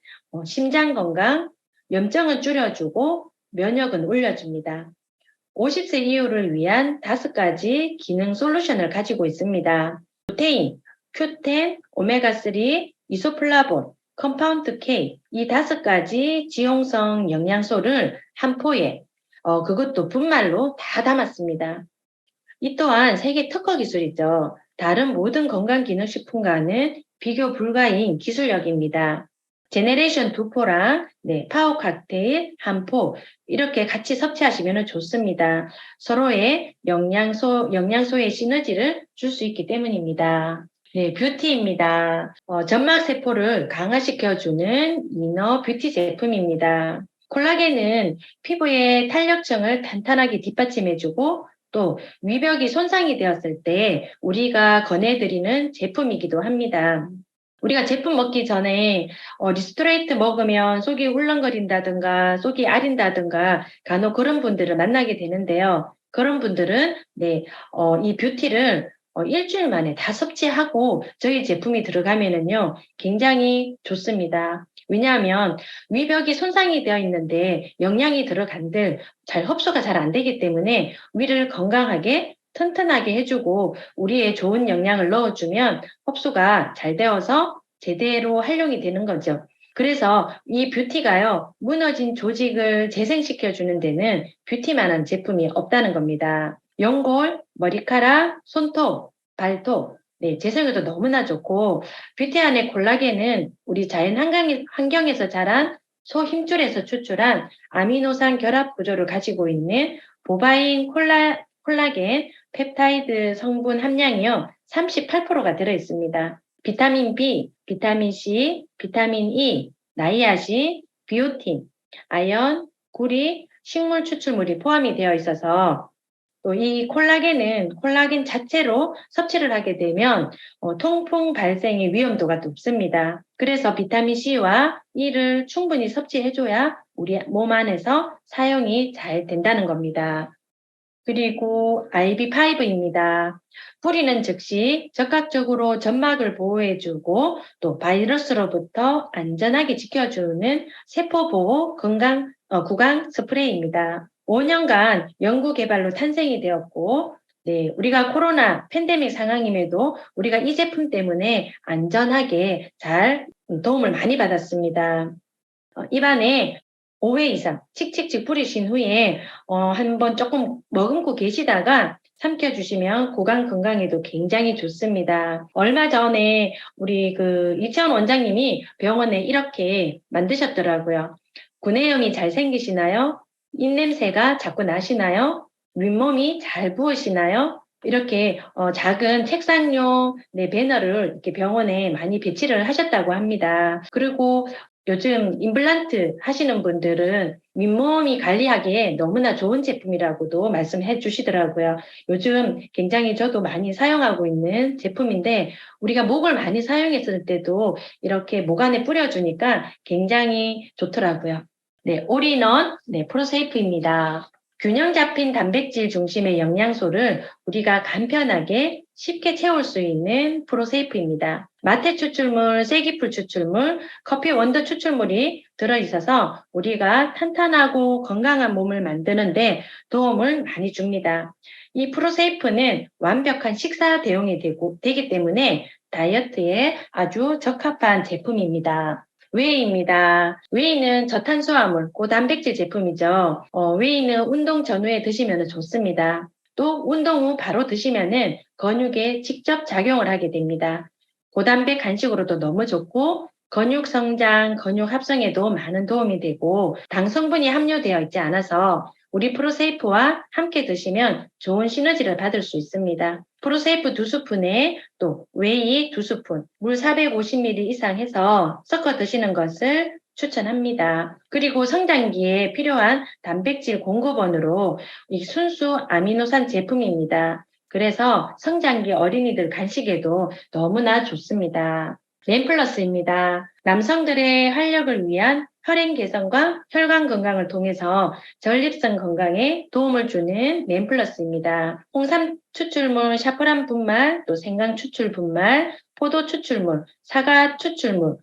심장 건강, 염증은 줄여주고 면역은 올려줍니다. 50세 이후를 위한 5가지 기능 솔루션을 가지고 있습니다. 루테인, Q10, 오메가3, 이소플라본, 컴파운드 K 이 5가지 지용성 영양소를 한 포에 그것도 분말로 다 담았습니다. 이 또한 세계 특허 기술이죠. 다른 모든 건강기능식품과는 비교 불가인 기술력입니다. 제네레이션 2포랑 파워 칵테일 한 포 이렇게 같이 섭취하시면 좋습니다. 서로의 영양소의 시너지를 줄 수 있기 때문입니다. 네, 뷰티입니다. 점막 세포를 강화시켜주는 이너 뷰티 제품입니다. 콜라겐은 피부의 탄력층을 탄탄하게 뒷받침해주고 또 위벽이 손상이 되었을 때 우리가 권해드리는 제품이기도 합니다. 우리가 제품 먹기 전에 리스토레이트 먹으면 속이 울렁거린다든가 속이 아린다든가 간혹 그런 분들을 만나게 되는데요. 그런 분들은 이 뷰티를 일주일 만에 다 섭취하고 저희 제품이 들어가면은요 굉장히 좋습니다. 왜냐하면 위벽이 손상이 되어 있는데 영양이 들어간들 잘 흡수가 잘 안 되기 때문에 위를 건강하게 튼튼하게 해주고 우리의 좋은 영양을 넣어주면 흡수가 잘 되어서 제대로 활용이 되는 거죠. 그래서 이 뷰티가요, 무너진 조직을 재생시켜주는 데는 뷰티만한 제품이 없다는 겁니다. 연골, 머리카락, 손톱, 발톱, 재생에도 너무나 좋고 뷰티 안의 콜라겐은 우리 자연 환경에서 자란 소 힘줄에서 추출한 아미노산 결합 구조를 가지고 있는 보바인 콜라겐 펩타이드 성분 함량이요 38%가 들어있습니다. 비타민 B, 비타민 C, 비타민 E, 나이아신, 비오틴, 아연, 구리, 식물 추출물이 포함이 되어 있어서 또 이 콜라겐은 콜라겐 자체로 섭취를 하게 되면 통풍 발생의 위험도가 높습니다. 그래서 비타민 C와 E를 충분히 섭취해줘야 우리 몸 안에서 사용이 잘 된다는 겁니다. 그리고 IB5입니다. 뿌리는 즉시 적극적으로 점막을 보호해주고 또 바이러스로부터 안전하게 지켜주는 세포보호 구강 스프레이입니다. 5년간 연구 개발로 탄생이 되었고 우리가 코로나 팬데믹 상황임에도 우리가 이 제품 때문에 안전하게 잘 도움을 많이 받았습니다. 입안에 5회 이상 칙칙칙 뿌리신 후에 한번 조금 머금고 계시다가 삼켜주시면 구강 건강에도 굉장히 좋습니다. 얼마 전에 우리 이채원 원장님이 병원에 이렇게 만드셨더라고요. 구내염이 잘 생기시나요? 입냄새가 자꾸 나시나요? 윗몸이 잘 부으시나요? 이렇게 작은 책상용 배너를 이렇게 병원에 많이 배치를 하셨다고 합니다. 그리고 요즘 임플란트 하시는 분들은 윗몸이 관리하기에 너무나 좋은 제품이라고도 말씀해 주시더라고요. 요즘 굉장히 저도 많이 사용하고 있는 제품인데 우리가 목을 많이 사용했을 때도 이렇게 목 안에 뿌려주니까 굉장히 좋더라고요. 올인원 프로세이프입니다. 균형 잡힌 단백질 중심의 영양소를 우리가 간편하게 쉽게 채울 수 있는 프로세이프입니다. 마테 추출물, 쐐기풀 추출물, 커피 원두 추출물이 들어있어서 우리가 탄탄하고 건강한 몸을 만드는데 도움을 많이 줍니다. 이 프로세이프는 완벽한 식사 대용이 되기 때문에 다이어트에 아주 적합한 제품입니다. 웨이입니다. 웨이는 저탄수화물, 고단백질 제품이죠. 웨이는 운동 전후에 드시면 좋습니다. 또 운동 후 바로 드시면은 근육에 직접 작용을 하게 됩니다. 고단백 간식으로도 너무 좋고 근육 성장, 근육 합성에도 많은 도움이 되고 당 성분이 함유되어 있지 않아서 우리 프로세이프와 함께 드시면 좋은 시너지를 받을 수 있습니다. 프로세이프 2스푼에 또 웨이 2스푼, 물 450ml 이상 해서 섞어 드시는 것을 추천합니다. 그리고 성장기에 필요한 단백질 공급원으로 이 순수 아미노산 제품입니다. 그래서 성장기 어린이들 간식에도 너무나 좋습니다. 램플러스입니다. 남성들의 활력을 위한 혈행 개선과 혈관 건강을 통해서 전립선 건강에 도움을 주는 램플러스입니다. 홍삼 추출물, 샤프란 분말, 또 생강 추출 분말, 포도 추출물, 사과 추출물,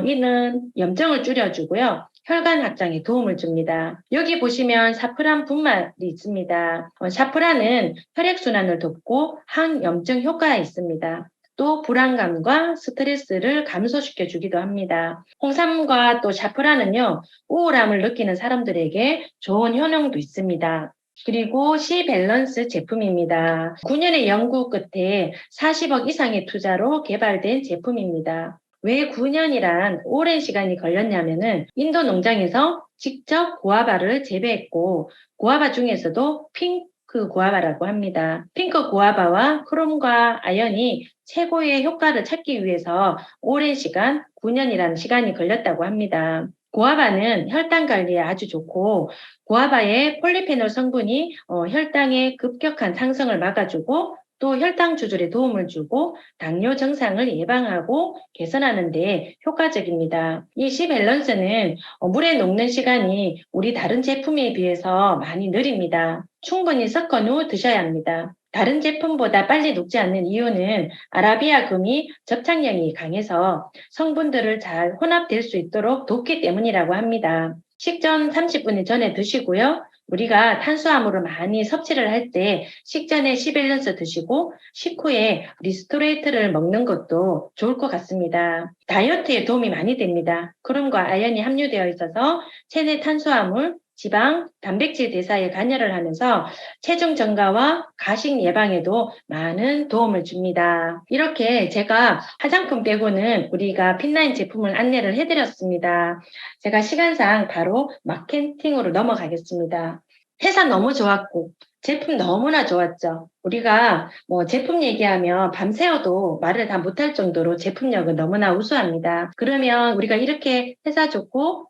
이는 염증을 줄여주고요. 혈관 확장에 도움을 줍니다. 여기 보시면 사프란 분말이 있습니다. 사프란은 혈액순환을 돕고 항염증 효과가 있습니다. 또 불안감과 스트레스를 감소시켜 주기도 합니다. 홍삼과 또 사프란은요, 우울함을 느끼는 사람들에게 좋은 효능도 있습니다. 그리고 시밸런스 제품입니다. 9년의 연구 끝에 40억 이상의 투자로 개발된 제품입니다. 왜 9년이란 오랜 시간이 걸렸냐면은 인도 농장에서 직접 고아바를 재배했고 고아바 중에서도 핑크 고아바라고 합니다. 핑크 고아바와 크롬과 아연이 최고의 효과를 찾기 위해서 오랜 시간 9년이라는 시간이 걸렸다고 합니다. 고아바는 혈당 관리에 아주 좋고 고아바의 폴리페놀 성분이 혈당의 급격한 상승을 막아주고 또 혈당 조절에 도움을 주고 당뇨 증상을 예방하고 개선하는 데 효과적입니다. 이 시밸런스는 물에 녹는 시간이 우리 다른 제품에 비해서 많이 느립니다. 충분히 섞은 후 드셔야 합니다. 다른 제품보다 빨리 녹지 않는 이유는 아라비아 금이 접착력이 강해서 성분들을 잘 혼합될 수 있도록 돕기 때문이라고 합니다. 식전 30분 전에 드시고요. 우리가 탄수화물을 많이 섭취를 할 때 식전에 시밸런스 드시고 식후에 리스토레이트를 먹는 것도 좋을 것 같습니다. 다이어트에 도움이 많이 됩니다. 크롬과 아연이 함유되어 있어서 체내 탄수화물, 지방, 단백질 대사에 관여를 하면서 체중 증가와 가식 예방에도 많은 도움을 줍니다. 이렇게 제가 화장품 빼고는 우리가 핀라인 제품을 안내를 해드렸습니다. 제가 시간상 바로 마케팅으로 넘어가겠습니다. 회사 너무 좋았고 제품 너무나 좋았죠. 우리가 제품 얘기하면 밤새워도 말을 다 못할 정도로 제품력은 너무나 우수합니다. 그러면 우리가 이렇게 회사 좋고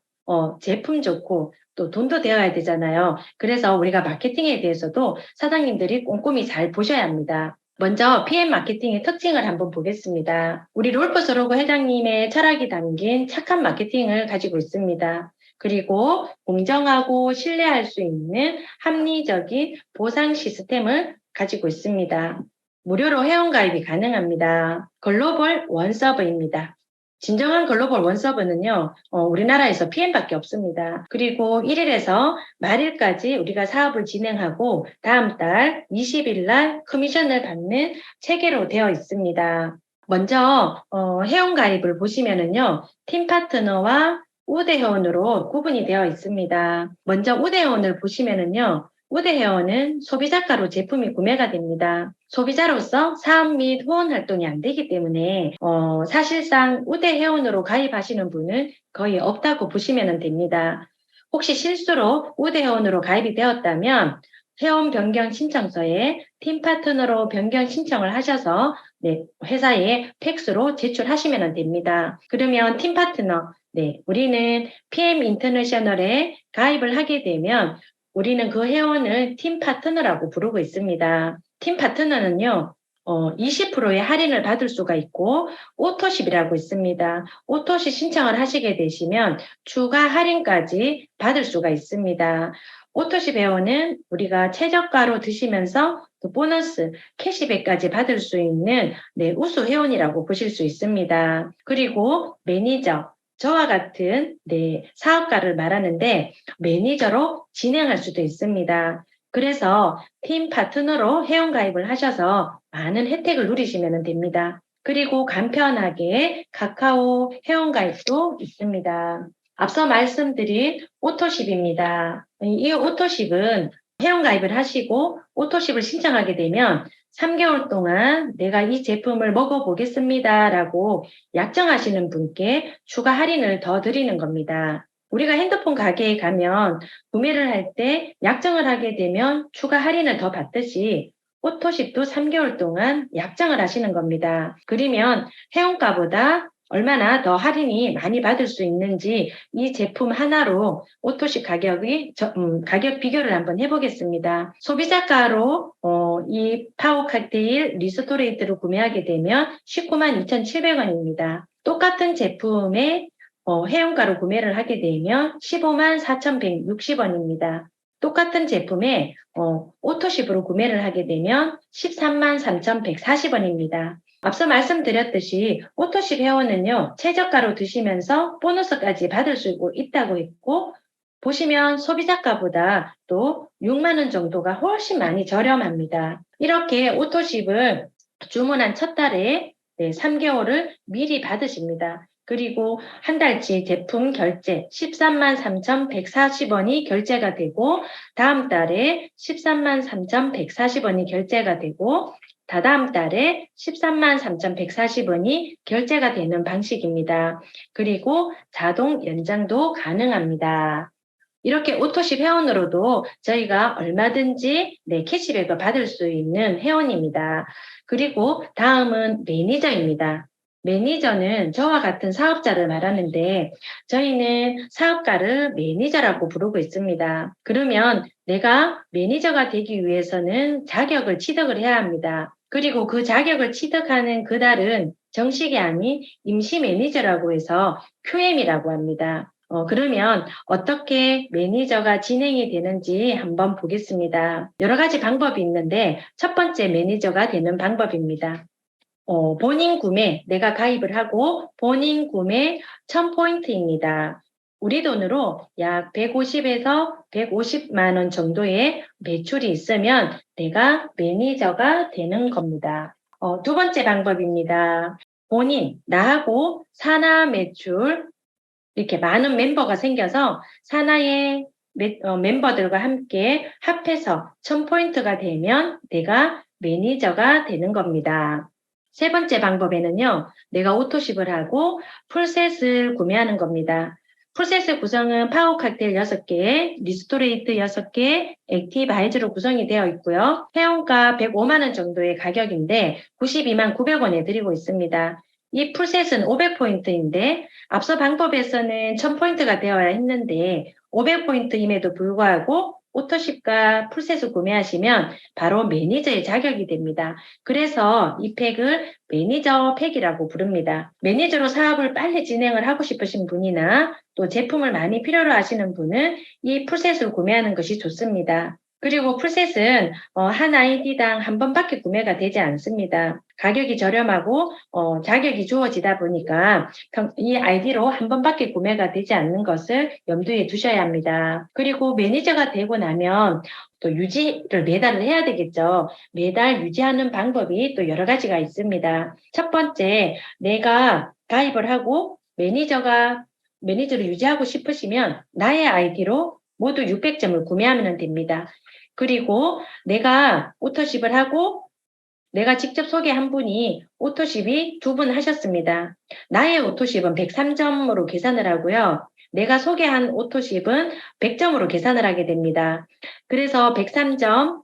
제품 좋고 또 돈도 되어야 되잖아요. 그래서 우리가 마케팅에 대해서도 사장님들이 꼼꼼히 잘 보셔야 합니다. 먼저 PM 마케팅의 특징을 한번 보겠습니다. 우리 롤프 서로고 회장님의 철학이 담긴 착한 마케팅을 가지고 있습니다. 그리고 공정하고 신뢰할 수 있는 합리적인 보상 시스템을 가지고 있습니다. 무료로 회원가입이 가능합니다. 글로벌 원서브입니다. 진정한 글로벌 원서브는요, 우리나라에서 PM밖에 없습니다. 그리고 1일에서 말일까지 우리가 사업을 진행하고 다음 달 20일 날 커미션을 받는 체계로 되어 있습니다. 먼저 회원가입을 보시면은요, 팀 파트너와 우대 회원으로 구분이 되어 있습니다. 먼저 우대 회원을 보시면은요, 우대 회원은 소비자가로 제품이 구매가 됩니다. 소비자로서 사업 및 후원 활동이 안 되기 때문에 사실상 우대 회원으로 가입하시는 분은 거의 없다고 보시면 됩니다. 혹시 실수로 우대 회원으로 가입이 되었다면 회원 변경 신청서에 팀 파트너로 변경 신청을 하셔서 회사에 팩스로 제출하시면 됩니다. 그러면 팀 파트너, 우리는 PM 인터내셔널에 가입을 하게 되면 우리는 그 회원을 팀 파트너라고 부르고 있습니다. 팀 파트너는요, 20%의 할인을 받을 수가 있고, 오토십이라고 있습니다. 오토십 신청을 하시게 되시면 추가 할인까지 받을 수가 있습니다. 오토십 회원은 우리가 최저가로 드시면서 또 보너스, 캐시백까지 받을 수 있는 우수 회원이라고 보실 수 있습니다. 그리고 매니저, 저와 같은 사업가를 말하는데 매니저로 진행할 수도 있습니다. 그래서 팀 파트너로 회원가입을 하셔서 많은 혜택을 누리시면 됩니다. 그리고 간편하게 카카오 회원가입도 있습니다. 앞서 말씀드린 오토십입니다. 이 오토십은 회원가입을 하시고 오토십을 신청하게 되면 3개월 동안 내가 이 제품을 먹어보겠습니다 라고 약정하시는 분께 추가 할인을 더 드리는 겁니다. 우리가 핸드폰 가게에 가면 구매를 할 때 약정을 하게 되면 추가 할인을 더 받듯이 오토십도 3개월 동안 약정을 하시는 겁니다. 그러면 회원가보다 얼마나 더 할인이 많이 받을 수 있는지 이 제품 하나로 오토십 가격 비교를 한번 해보겠습니다. 소비자가로 이 파워 칵테일 리스토레이트를 구매하게 되면 19만 2,700원입니다. 똑같은 제품의 회원가로 구매를 하게 되면 15만 4,160원입니다. 똑같은 제품에 오토십으로 구매를 하게 되면 13만 3,140원입니다. 앞서 말씀드렸듯이 오토십 회원은요, 최저가로 드시면서 보너스까지 받을 수 있다고 했고, 보시면 소비자가보다 또 6만 원 정도가 훨씬 많이 저렴합니다. 이렇게 오토십을 주문한 첫 달에 3개월을 미리 받으십니다. 그리고 한 달치 제품 결제 13만 3,140원이 결제가 되고, 다음 달에 13만 3,140원이 결제가 되고, 다다음 달에 13만 3,140원이 결제가 되는 방식입니다. 그리고 자동 연장도 가능합니다. 이렇게 오토십 회원으로도 저희가 얼마든지 캐시백을 받을 수 있는 회원입니다. 그리고 다음은 매니저입니다. 매니저는 저와 같은 사업자를 말하는데 저희는 사업가를 매니저라고 부르고 있습니다. 그러면 내가 매니저가 되기 위해서는 자격을 취득을 해야 합니다. 그리고 그 자격을 취득하는 그날은 정식이 아닌 임시 매니저라고 해서 QM이라고 합니다. 그러면 어떻게 매니저가 진행이 되는지 한번 보겠습니다. 여러 가지 방법이 있는데 첫 번째 매니저가 되는 방법입니다. 본인 구매, 내가 가입을 하고 본인 구매 1000포인트입니다. 우리 돈으로 약 150에서 150만 원 정도의 매출이 있으면 내가 매니저가 되는 겁니다. 두 번째 방법입니다. 본인, 나하고 산하 매출, 이렇게 많은 멤버가 생겨서 산하의 멤버들과 함께 합해서 1000포인트가 되면 내가 매니저가 되는 겁니다. 세 번째 방법에는요, 내가 오토십을 하고 풀셋을 구매하는 겁니다. 풀셋의 구성은 파워 칵테일 6개, 리스토레이트 6개, 액티브 하이즈로 구성이 되어 있고요. 회원가 105만 원 정도의 가격인데 92만 900원에 드리고 있습니다. 이 풀셋은 500포인트인데 앞서 방법에서는 1000포인트가 되어야 했는데 500포인트임에도 불구하고 오토십과 풀셋을 구매하시면 바로 매니저의 자격이 됩니다. 그래서 이 팩을 매니저 팩이라고 부릅니다. 매니저로 사업을 빨리 진행을 하고 싶으신 분이나 또 제품을 많이 필요로 하시는 분은 이 풀셋을 구매하는 것이 좋습니다. 그리고 풀셋은 한 아이디당 한 번밖에 구매가 되지 않습니다. 가격이 저렴하고 자격이 주어지다 보니까 이 아이디로 한 번밖에 구매가 되지 않는 것을 염두에 두셔야 합니다. 그리고 매니저가 되고 나면 또 유지를 매달 해야 되겠죠. 매달 유지하는 방법이 또 여러 가지가 있습니다. 첫 번째, 내가 가입을 하고 매니저를 유지하고 싶으시면 나의 아이디로 모두 600점을 구매하면 됩니다. 그리고 내가 오토십을 하고 내가 직접 소개한 분이 오토십이 2분 하셨습니다. 나의 오토십은 103점으로 계산을 하고요. 내가 소개한 오토십은 100점으로 계산을 하게 됩니다. 그래서 103점,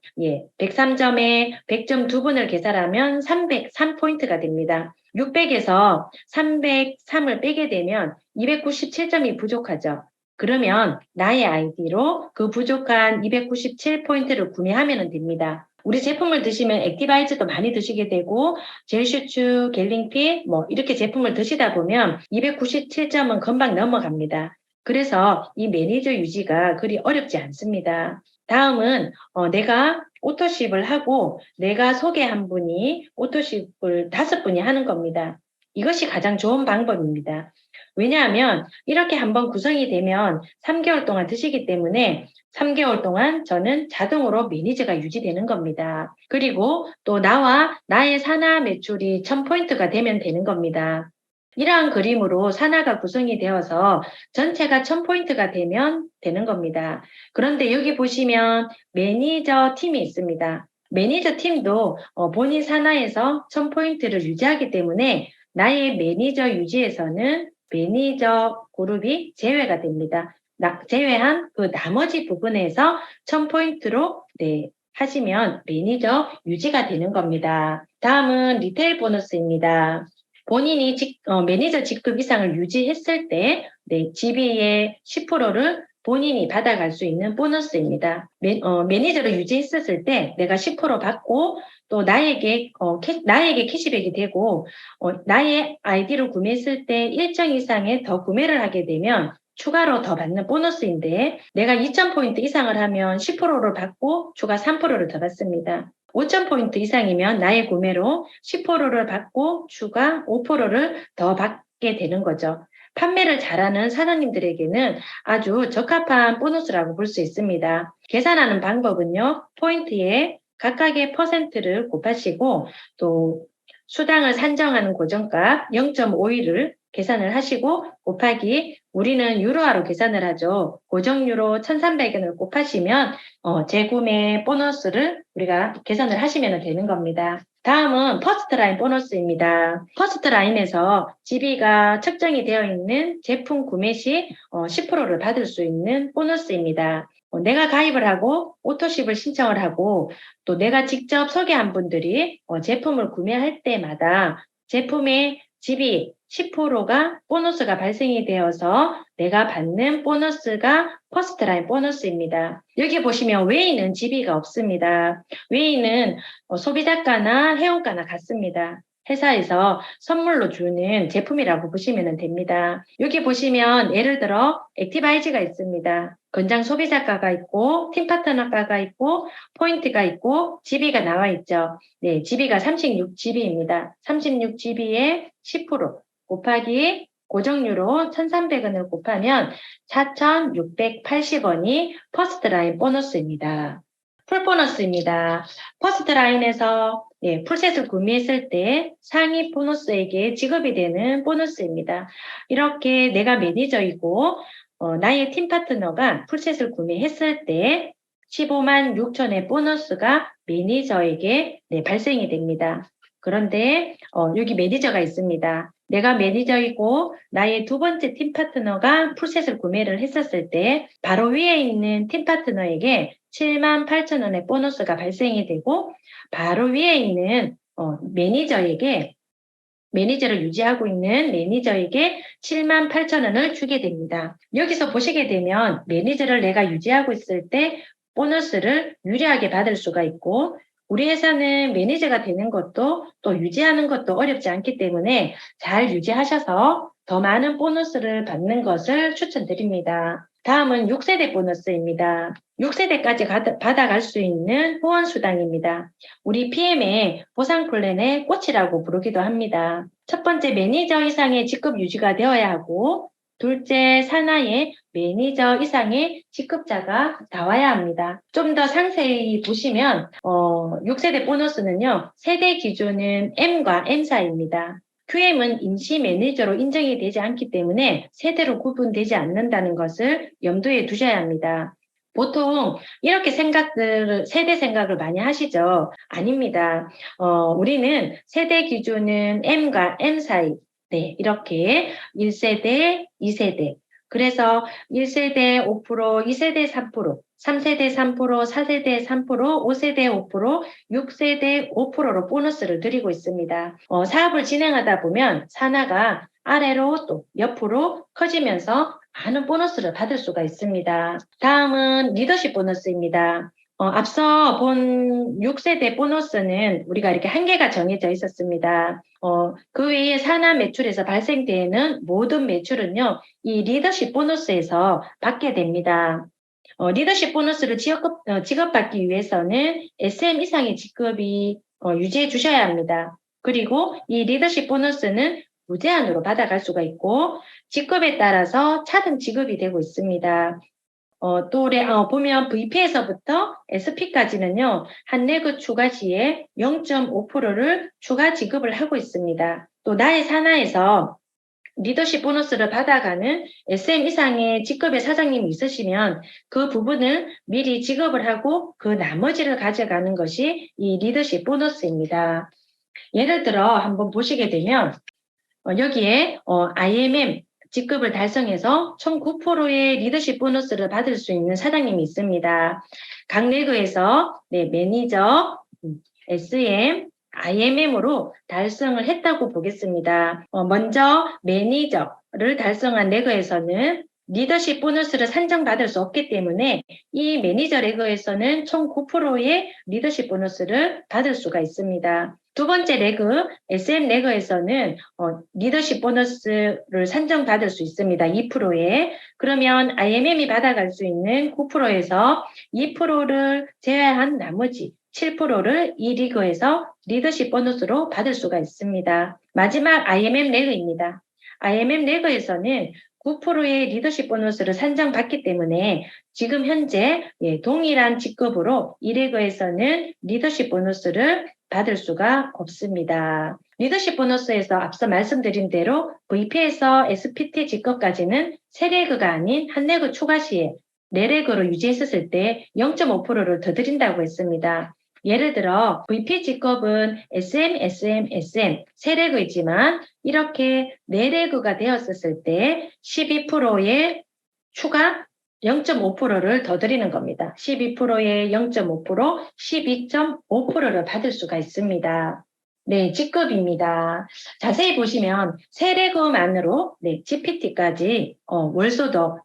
103점에 100점 2분을 계산하면 303포인트가 됩니다. 600에서 303을 빼게 되면 297점이 부족하죠. 그러면 나의 아이디로 그 부족한 297포인트를 구매하면 됩니다. 우리 제품을 드시면 액티바이즈도 많이 드시게 되고 젤슈츠, 갤링핏 이렇게 제품을 드시다 보면 297점은 금방 넘어갑니다. 그래서 이 매니저 유지가 그리 어렵지 않습니다. 다음은 내가 오토십을 하고 내가 소개한 분이 오토십을 5분이 하는 겁니다. 이것이 가장 좋은 방법입니다. 왜냐하면 이렇게 한번 구성이 되면 3개월 동안 드시기 때문에 3개월 동안 저는 자동으로 매니저가 유지되는 겁니다. 그리고 또 나와 나의 산하 매출이 1000포인트가 되면 되는 겁니다. 이러한 그림으로 산하가 구성이 되어서 전체가 1000포인트가 되면 되는 겁니다. 그런데 여기 보시면 매니저 팀이 있습니다. 매니저 팀도 본인 산하에서 1000포인트를 유지하기 때문에 나의 매니저 유지에서는 매니저 그룹이 제외가 됩니다. 제외한 그 나머지 부분에서 1000포인트로 하시면 매니저 유지가 되는 겁니다. 다음은 리테일 보너스입니다. 본인이 매니저 직급 이상을 유지했을 때 GB의 10%를 본인이 받아갈 수 있는 보너스입니다. 매니저를 유지했었을 때 내가 10% 받고 또 나에게 캐시백이 되고 나의 아이디를 구매했을 때 일정 이상의 더 구매를 하게 되면 추가로 더 받는 보너스인데 내가 2000포인트 이상을 하면 10%를 받고 추가 3%를 더 받습니다. 5,000포인트 이상이면 나의 구매로 10%를 받고 추가 5%를 더 받게 되는 거죠. 판매를 잘하는 사장님들에게는 아주 적합한 보너스라고 볼 수 있습니다. 계산하는 방법은요, 포인트에 각각의 퍼센트를 곱하시고 또 수당을 산정하는 고정값 0.51을 계산을 하시고 곱하기 우리는 유로화로 계산을 하죠. 고정 유로 1,300원을 곱하시면 재구매 보너스를 우리가 계산을 하시면 되는 겁니다. 다음은 퍼스트 라인 보너스입니다. 퍼스트 라인에서 GB가 책정이 되어 있는 제품 구매 시 10%를 받을 수 있는 보너스입니다. 내가 가입을 하고 오토십을 신청을 하고 또 내가 직접 소개한 분들이 제품을 구매할 때마다 제품의 GB 10%가 보너스가 발생이 되어서 내가 받는 보너스가 퍼스트 라인 보너스입니다. 여기 보시면 웨이는 GB가 없습니다. 웨이는 소비자가나 회원가나 같습니다. 회사에서 선물로 주는 제품이라고 보시면 됩니다. 여기 보시면 예를 들어 액티바이즈가 있습니다. 권장 소비자가가 있고 팀 파트너가가 있고 포인트가 있고 GB가 나와 있죠. 네, GB가 36GB입니다. 36GB에 10% 곱하기 고정유로 1,300원을 곱하면 4,680원이 퍼스트 라인 보너스입니다. 풀 보너스입니다. 퍼스트 라인에서 풀셋을 구매했을 때 상위 보너스에게 지급이 되는 보너스입니다. 이렇게 내가 매니저이고 나의 팀 파트너가 풀셋을 구매했을 때 15만 6천의 보너스가 매니저에게 발생이 됩니다. 그런데 여기 매니저가 있습니다. 내가 매니저이고 나의 두 번째 팀 파트너가 풀셋을 구매를 했었을 때 바로 위에 있는 팀 파트너에게 7만 8천 원의 보너스가 발생이 되고 바로 위에 있는 매니저를 유지하고 있는 매니저에게 7만 8천 원을 주게 됩니다. 여기서 보시게 되면 매니저를 내가 유지하고 있을 때 보너스를 유리하게 받을 수가 있고 우리 회사는 매니저가 되는 것도 또 유지하는 것도 어렵지 않기 때문에 잘 유지하셔서 더 많은 보너스를 받는 것을 추천드립니다. 다음은 6세대 보너스입니다. 6세대까지 받아갈 수 있는 후원수당입니다. 우리 PM의 보상 플랜의 꽃이라고 부르기도 합니다. 첫 번째 매니저 이상의 직급 유지가 되어야 하고 둘째 산하의 매니저 이상의 직급자가 나와야 합니다. 좀 더 상세히 보시면 6세대 보너스는요. 세대 기준은 M과 M 사이입니다. QM은 임시 매니저로 인정이 되지 않기 때문에 세대로 구분되지 않는다는 것을 염두에 두셔야 합니다. 보통 이렇게 세대 생각을 많이 하시죠? 아닙니다. 우리는 세대 기준은 M과 M 사이. 네, 이렇게 1세대, 2세대. 그래서 1세대 5%, 2세대 3%, 3세대 3%, 4세대 3%, 5세대 5%, 6세대 5%로 보너스를 드리고 있습니다. 사업을 진행하다 보면 산하가 아래로 또 옆으로 커지면서 많은 보너스를 받을 수가 있습니다. 다음은 리더십 보너스입니다. 앞서 본 6세대 보너스는 우리가 이렇게 한계가 정해져 있었습니다. 그 외에 산하 매출에서 발생되는 모든 매출은요, 이 리더십 보너스에서 받게 됩니다. 리더십 보너스를 지급받기 위해서는 SM 이상의 직급이 유지해 주셔야 합니다. 그리고 이 리더십 보너스는 무제한으로 받아갈 수가 있고 직급에 따라서 차등 지급이 되고 있습니다. 보면 VP에서부터 SP까지는요, 한 레그 추가 시에 0.5%를 추가 지급을 하고 있습니다. 또 나의 산하에서 리더십 보너스를 받아가는 SM 이상의 직급의 사장님이 있으시면 그 부분을 미리 지급을 하고 그 나머지를 가져가는 것이 이 리더십 보너스입니다. 예를 들어 한번 보시게 되면 여기에 IMM 직급을 달성해서 총 9%의 리더십 보너스를 받을 수 있는 사장님이 있습니다. 각 레그에서 매니저, SM, IMM으로 달성을 했다고 보겠습니다. 먼저 매니저를 달성한 레그에서는 리더십 보너스를 산정받을 수 없기 때문에 이 매니저 레그에서는 총 9%의 리더십 보너스를 받을 수가 있습니다. 두 번째 레그, SM 레그에서는 리더십 보너스를 산정받을 수 있습니다. 2%에. 그러면 IMM이 받아갈 수 있는 9%에서 2%를 제외한 나머지 7%를 이 리그에서 리더십 보너스로 받을 수가 있습니다. 마지막 IMM 레그입니다. IMM 레그에서는 9%의 리더십 보너스를 산정받기 때문에 지금 현재 동일한 직급으로 이 레그에서는 리더십 보너스를 받을 수가 없습니다. 리더십 보너스에서 앞서 말씀드린 대로 VP에서 SPT 직급까지는 3레그가 아닌 1레그 추가 시에 4레그로 유지했었을 때 0.5%를 더 드린다고 했습니다. 예를 들어 VP 직급은 SM, SM, SM 3레그이지만 이렇게 4레그가 되었었을 때 12%의 추가 0.5%를 더 드리는 겁니다. 12%의 0.5%, 12.5%를 받을 수가 있습니다. 네, 직급입니다. 자세히 보시면 3레그만으로 GPT까지 월소득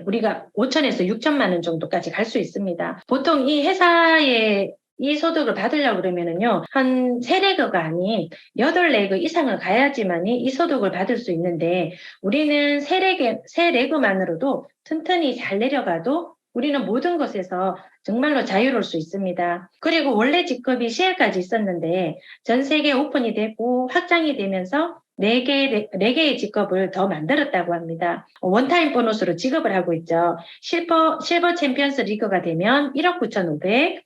우리가 5천에서 6천만 원 정도까지 갈 수 있습니다. 보통 이 회사에 이 소득을 받으려고 그러면은요, 한 3레그가 아닌 8레그 이상을 가야지만이 이 소득을 받을 수 있는데, 우리는 3레그만으로도 튼튼히 잘 내려가도 우리는 모든 것에서 정말로 자유로울 수 있습니다. 그리고 원래 직급이 CL까지 있었는데, 전 세계 오픈이 되고 확장이 되면서 4개의 직급을 더 만들었다고 합니다. 원타임 보너스로 지급을 하고 있죠. 실버 챔피언스 리그가 되면 1억 9,500,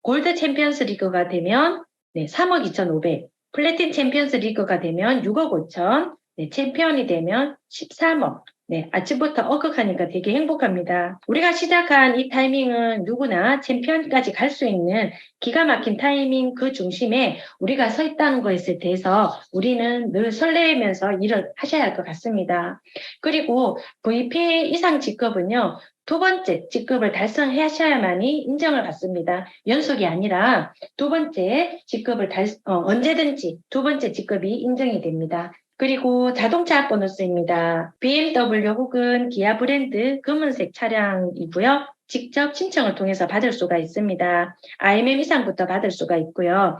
골드 챔피언스 리그가 되면 3억 2,500, 플래틴 챔피언스 리그가 되면 6억 5천, 챔피언이 되면 13억. 아침부터 어극하니까 되게 행복합니다. 우리가 시작한 이 타이밍은 누구나 챔피언까지 갈 수 있는 기가 막힌 타이밍 그 중심에 우리가 서 있다는 것에 대해서 우리는 늘 설레면서 일을 하셔야 할 것 같습니다. 그리고 VP 이상 직급은요, 2번째 직급을 달성하셔야만이 인정을 받습니다. 연속이 아니라 2번째 직급을 언제든지 2번째 직급이 인정이 됩니다. 그리고 자동차 보너스입니다. BMW 혹은 기아 브랜드 검은색 차량이고요. 직접 신청을 통해서 받을 수가 있습니다. IMM 이상부터 받을 수가 있고요.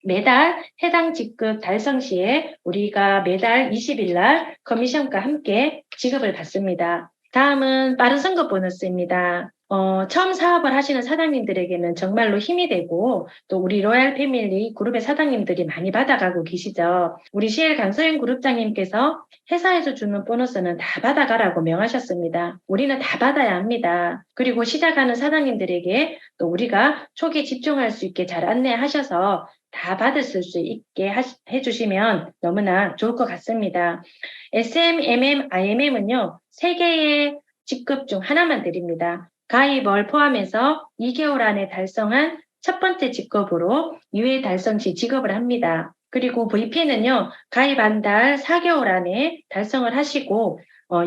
매달 해당 직급 달성 시에 우리가 매달 20일 날 커미션과 함께 지급을 받습니다. 다음은 빠른 선거 보너스입니다. 처음 사업을 하시는 사장님들에게는 정말로 힘이 되고 또 우리 로얄 패밀리 그룹의 사장님들이 많이 받아가고 계시죠. 우리 CL 강서영 그룹장님께서 회사에서 주는 보너스는 다 받아가라고 명하셨습니다. 우리는 다 받아야 합니다. 그리고 시작하는 사장님들에게 또 우리가 초기에 집중할 수 있게 잘 안내하셔서 다 받으실 수 있게 해주시면 너무나 좋을 것 같습니다. SM, MM, IMM은요, 3개의 직급 중 하나만 드립니다. 가입을 포함해서 2개월 안에 달성한 첫 번째 직급으로 2회 달성 시 지급을 합니다. 그리고 VP는요, 가입 한 달 4개월 안에 달성을 하시고,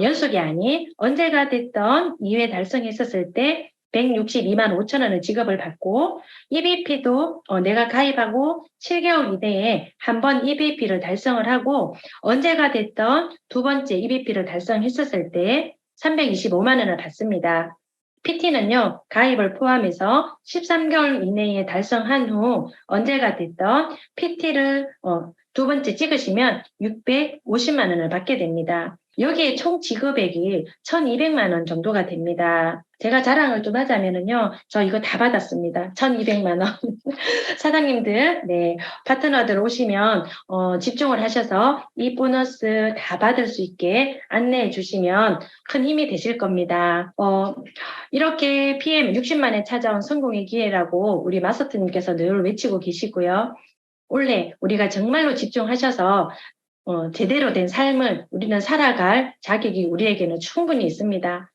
연속이 아닌 언제가 됐던 2회 달성했었을 때 162만 5천 원을 지급을 받고 EBP도 내가 가입하고 7개월 이내에 한 번 EBP를 달성을 하고 언제가 됐던 2번째 EBP를 달성했었을 때 325만 원을 받습니다. PT는요, 가입을 포함해서 13개월 이내에 달성한 후 언제가 됐던 PT를 2번째 찍으시면 650만 원을 받게 됩니다. 여기에 총 지급액이 1,200만 원 정도가 됩니다. 제가 자랑을 좀 하자면은요, 저 이거 다 받았습니다. 1,200만 원. 사장님들, 파트너들 오시면, 집중을 하셔서 이 보너스 다 받을 수 있게 안내해 주시면 큰 힘이 되실 겁니다. 이렇게 PM 60만에 찾아온 성공의 기회라고 우리 마스터님께서 늘 외치고 계시고요. 올해 우리가 정말로 집중하셔서 제대로 된 삶을 우리는 살아갈 자격이 우리에게는 충분히 있습니다.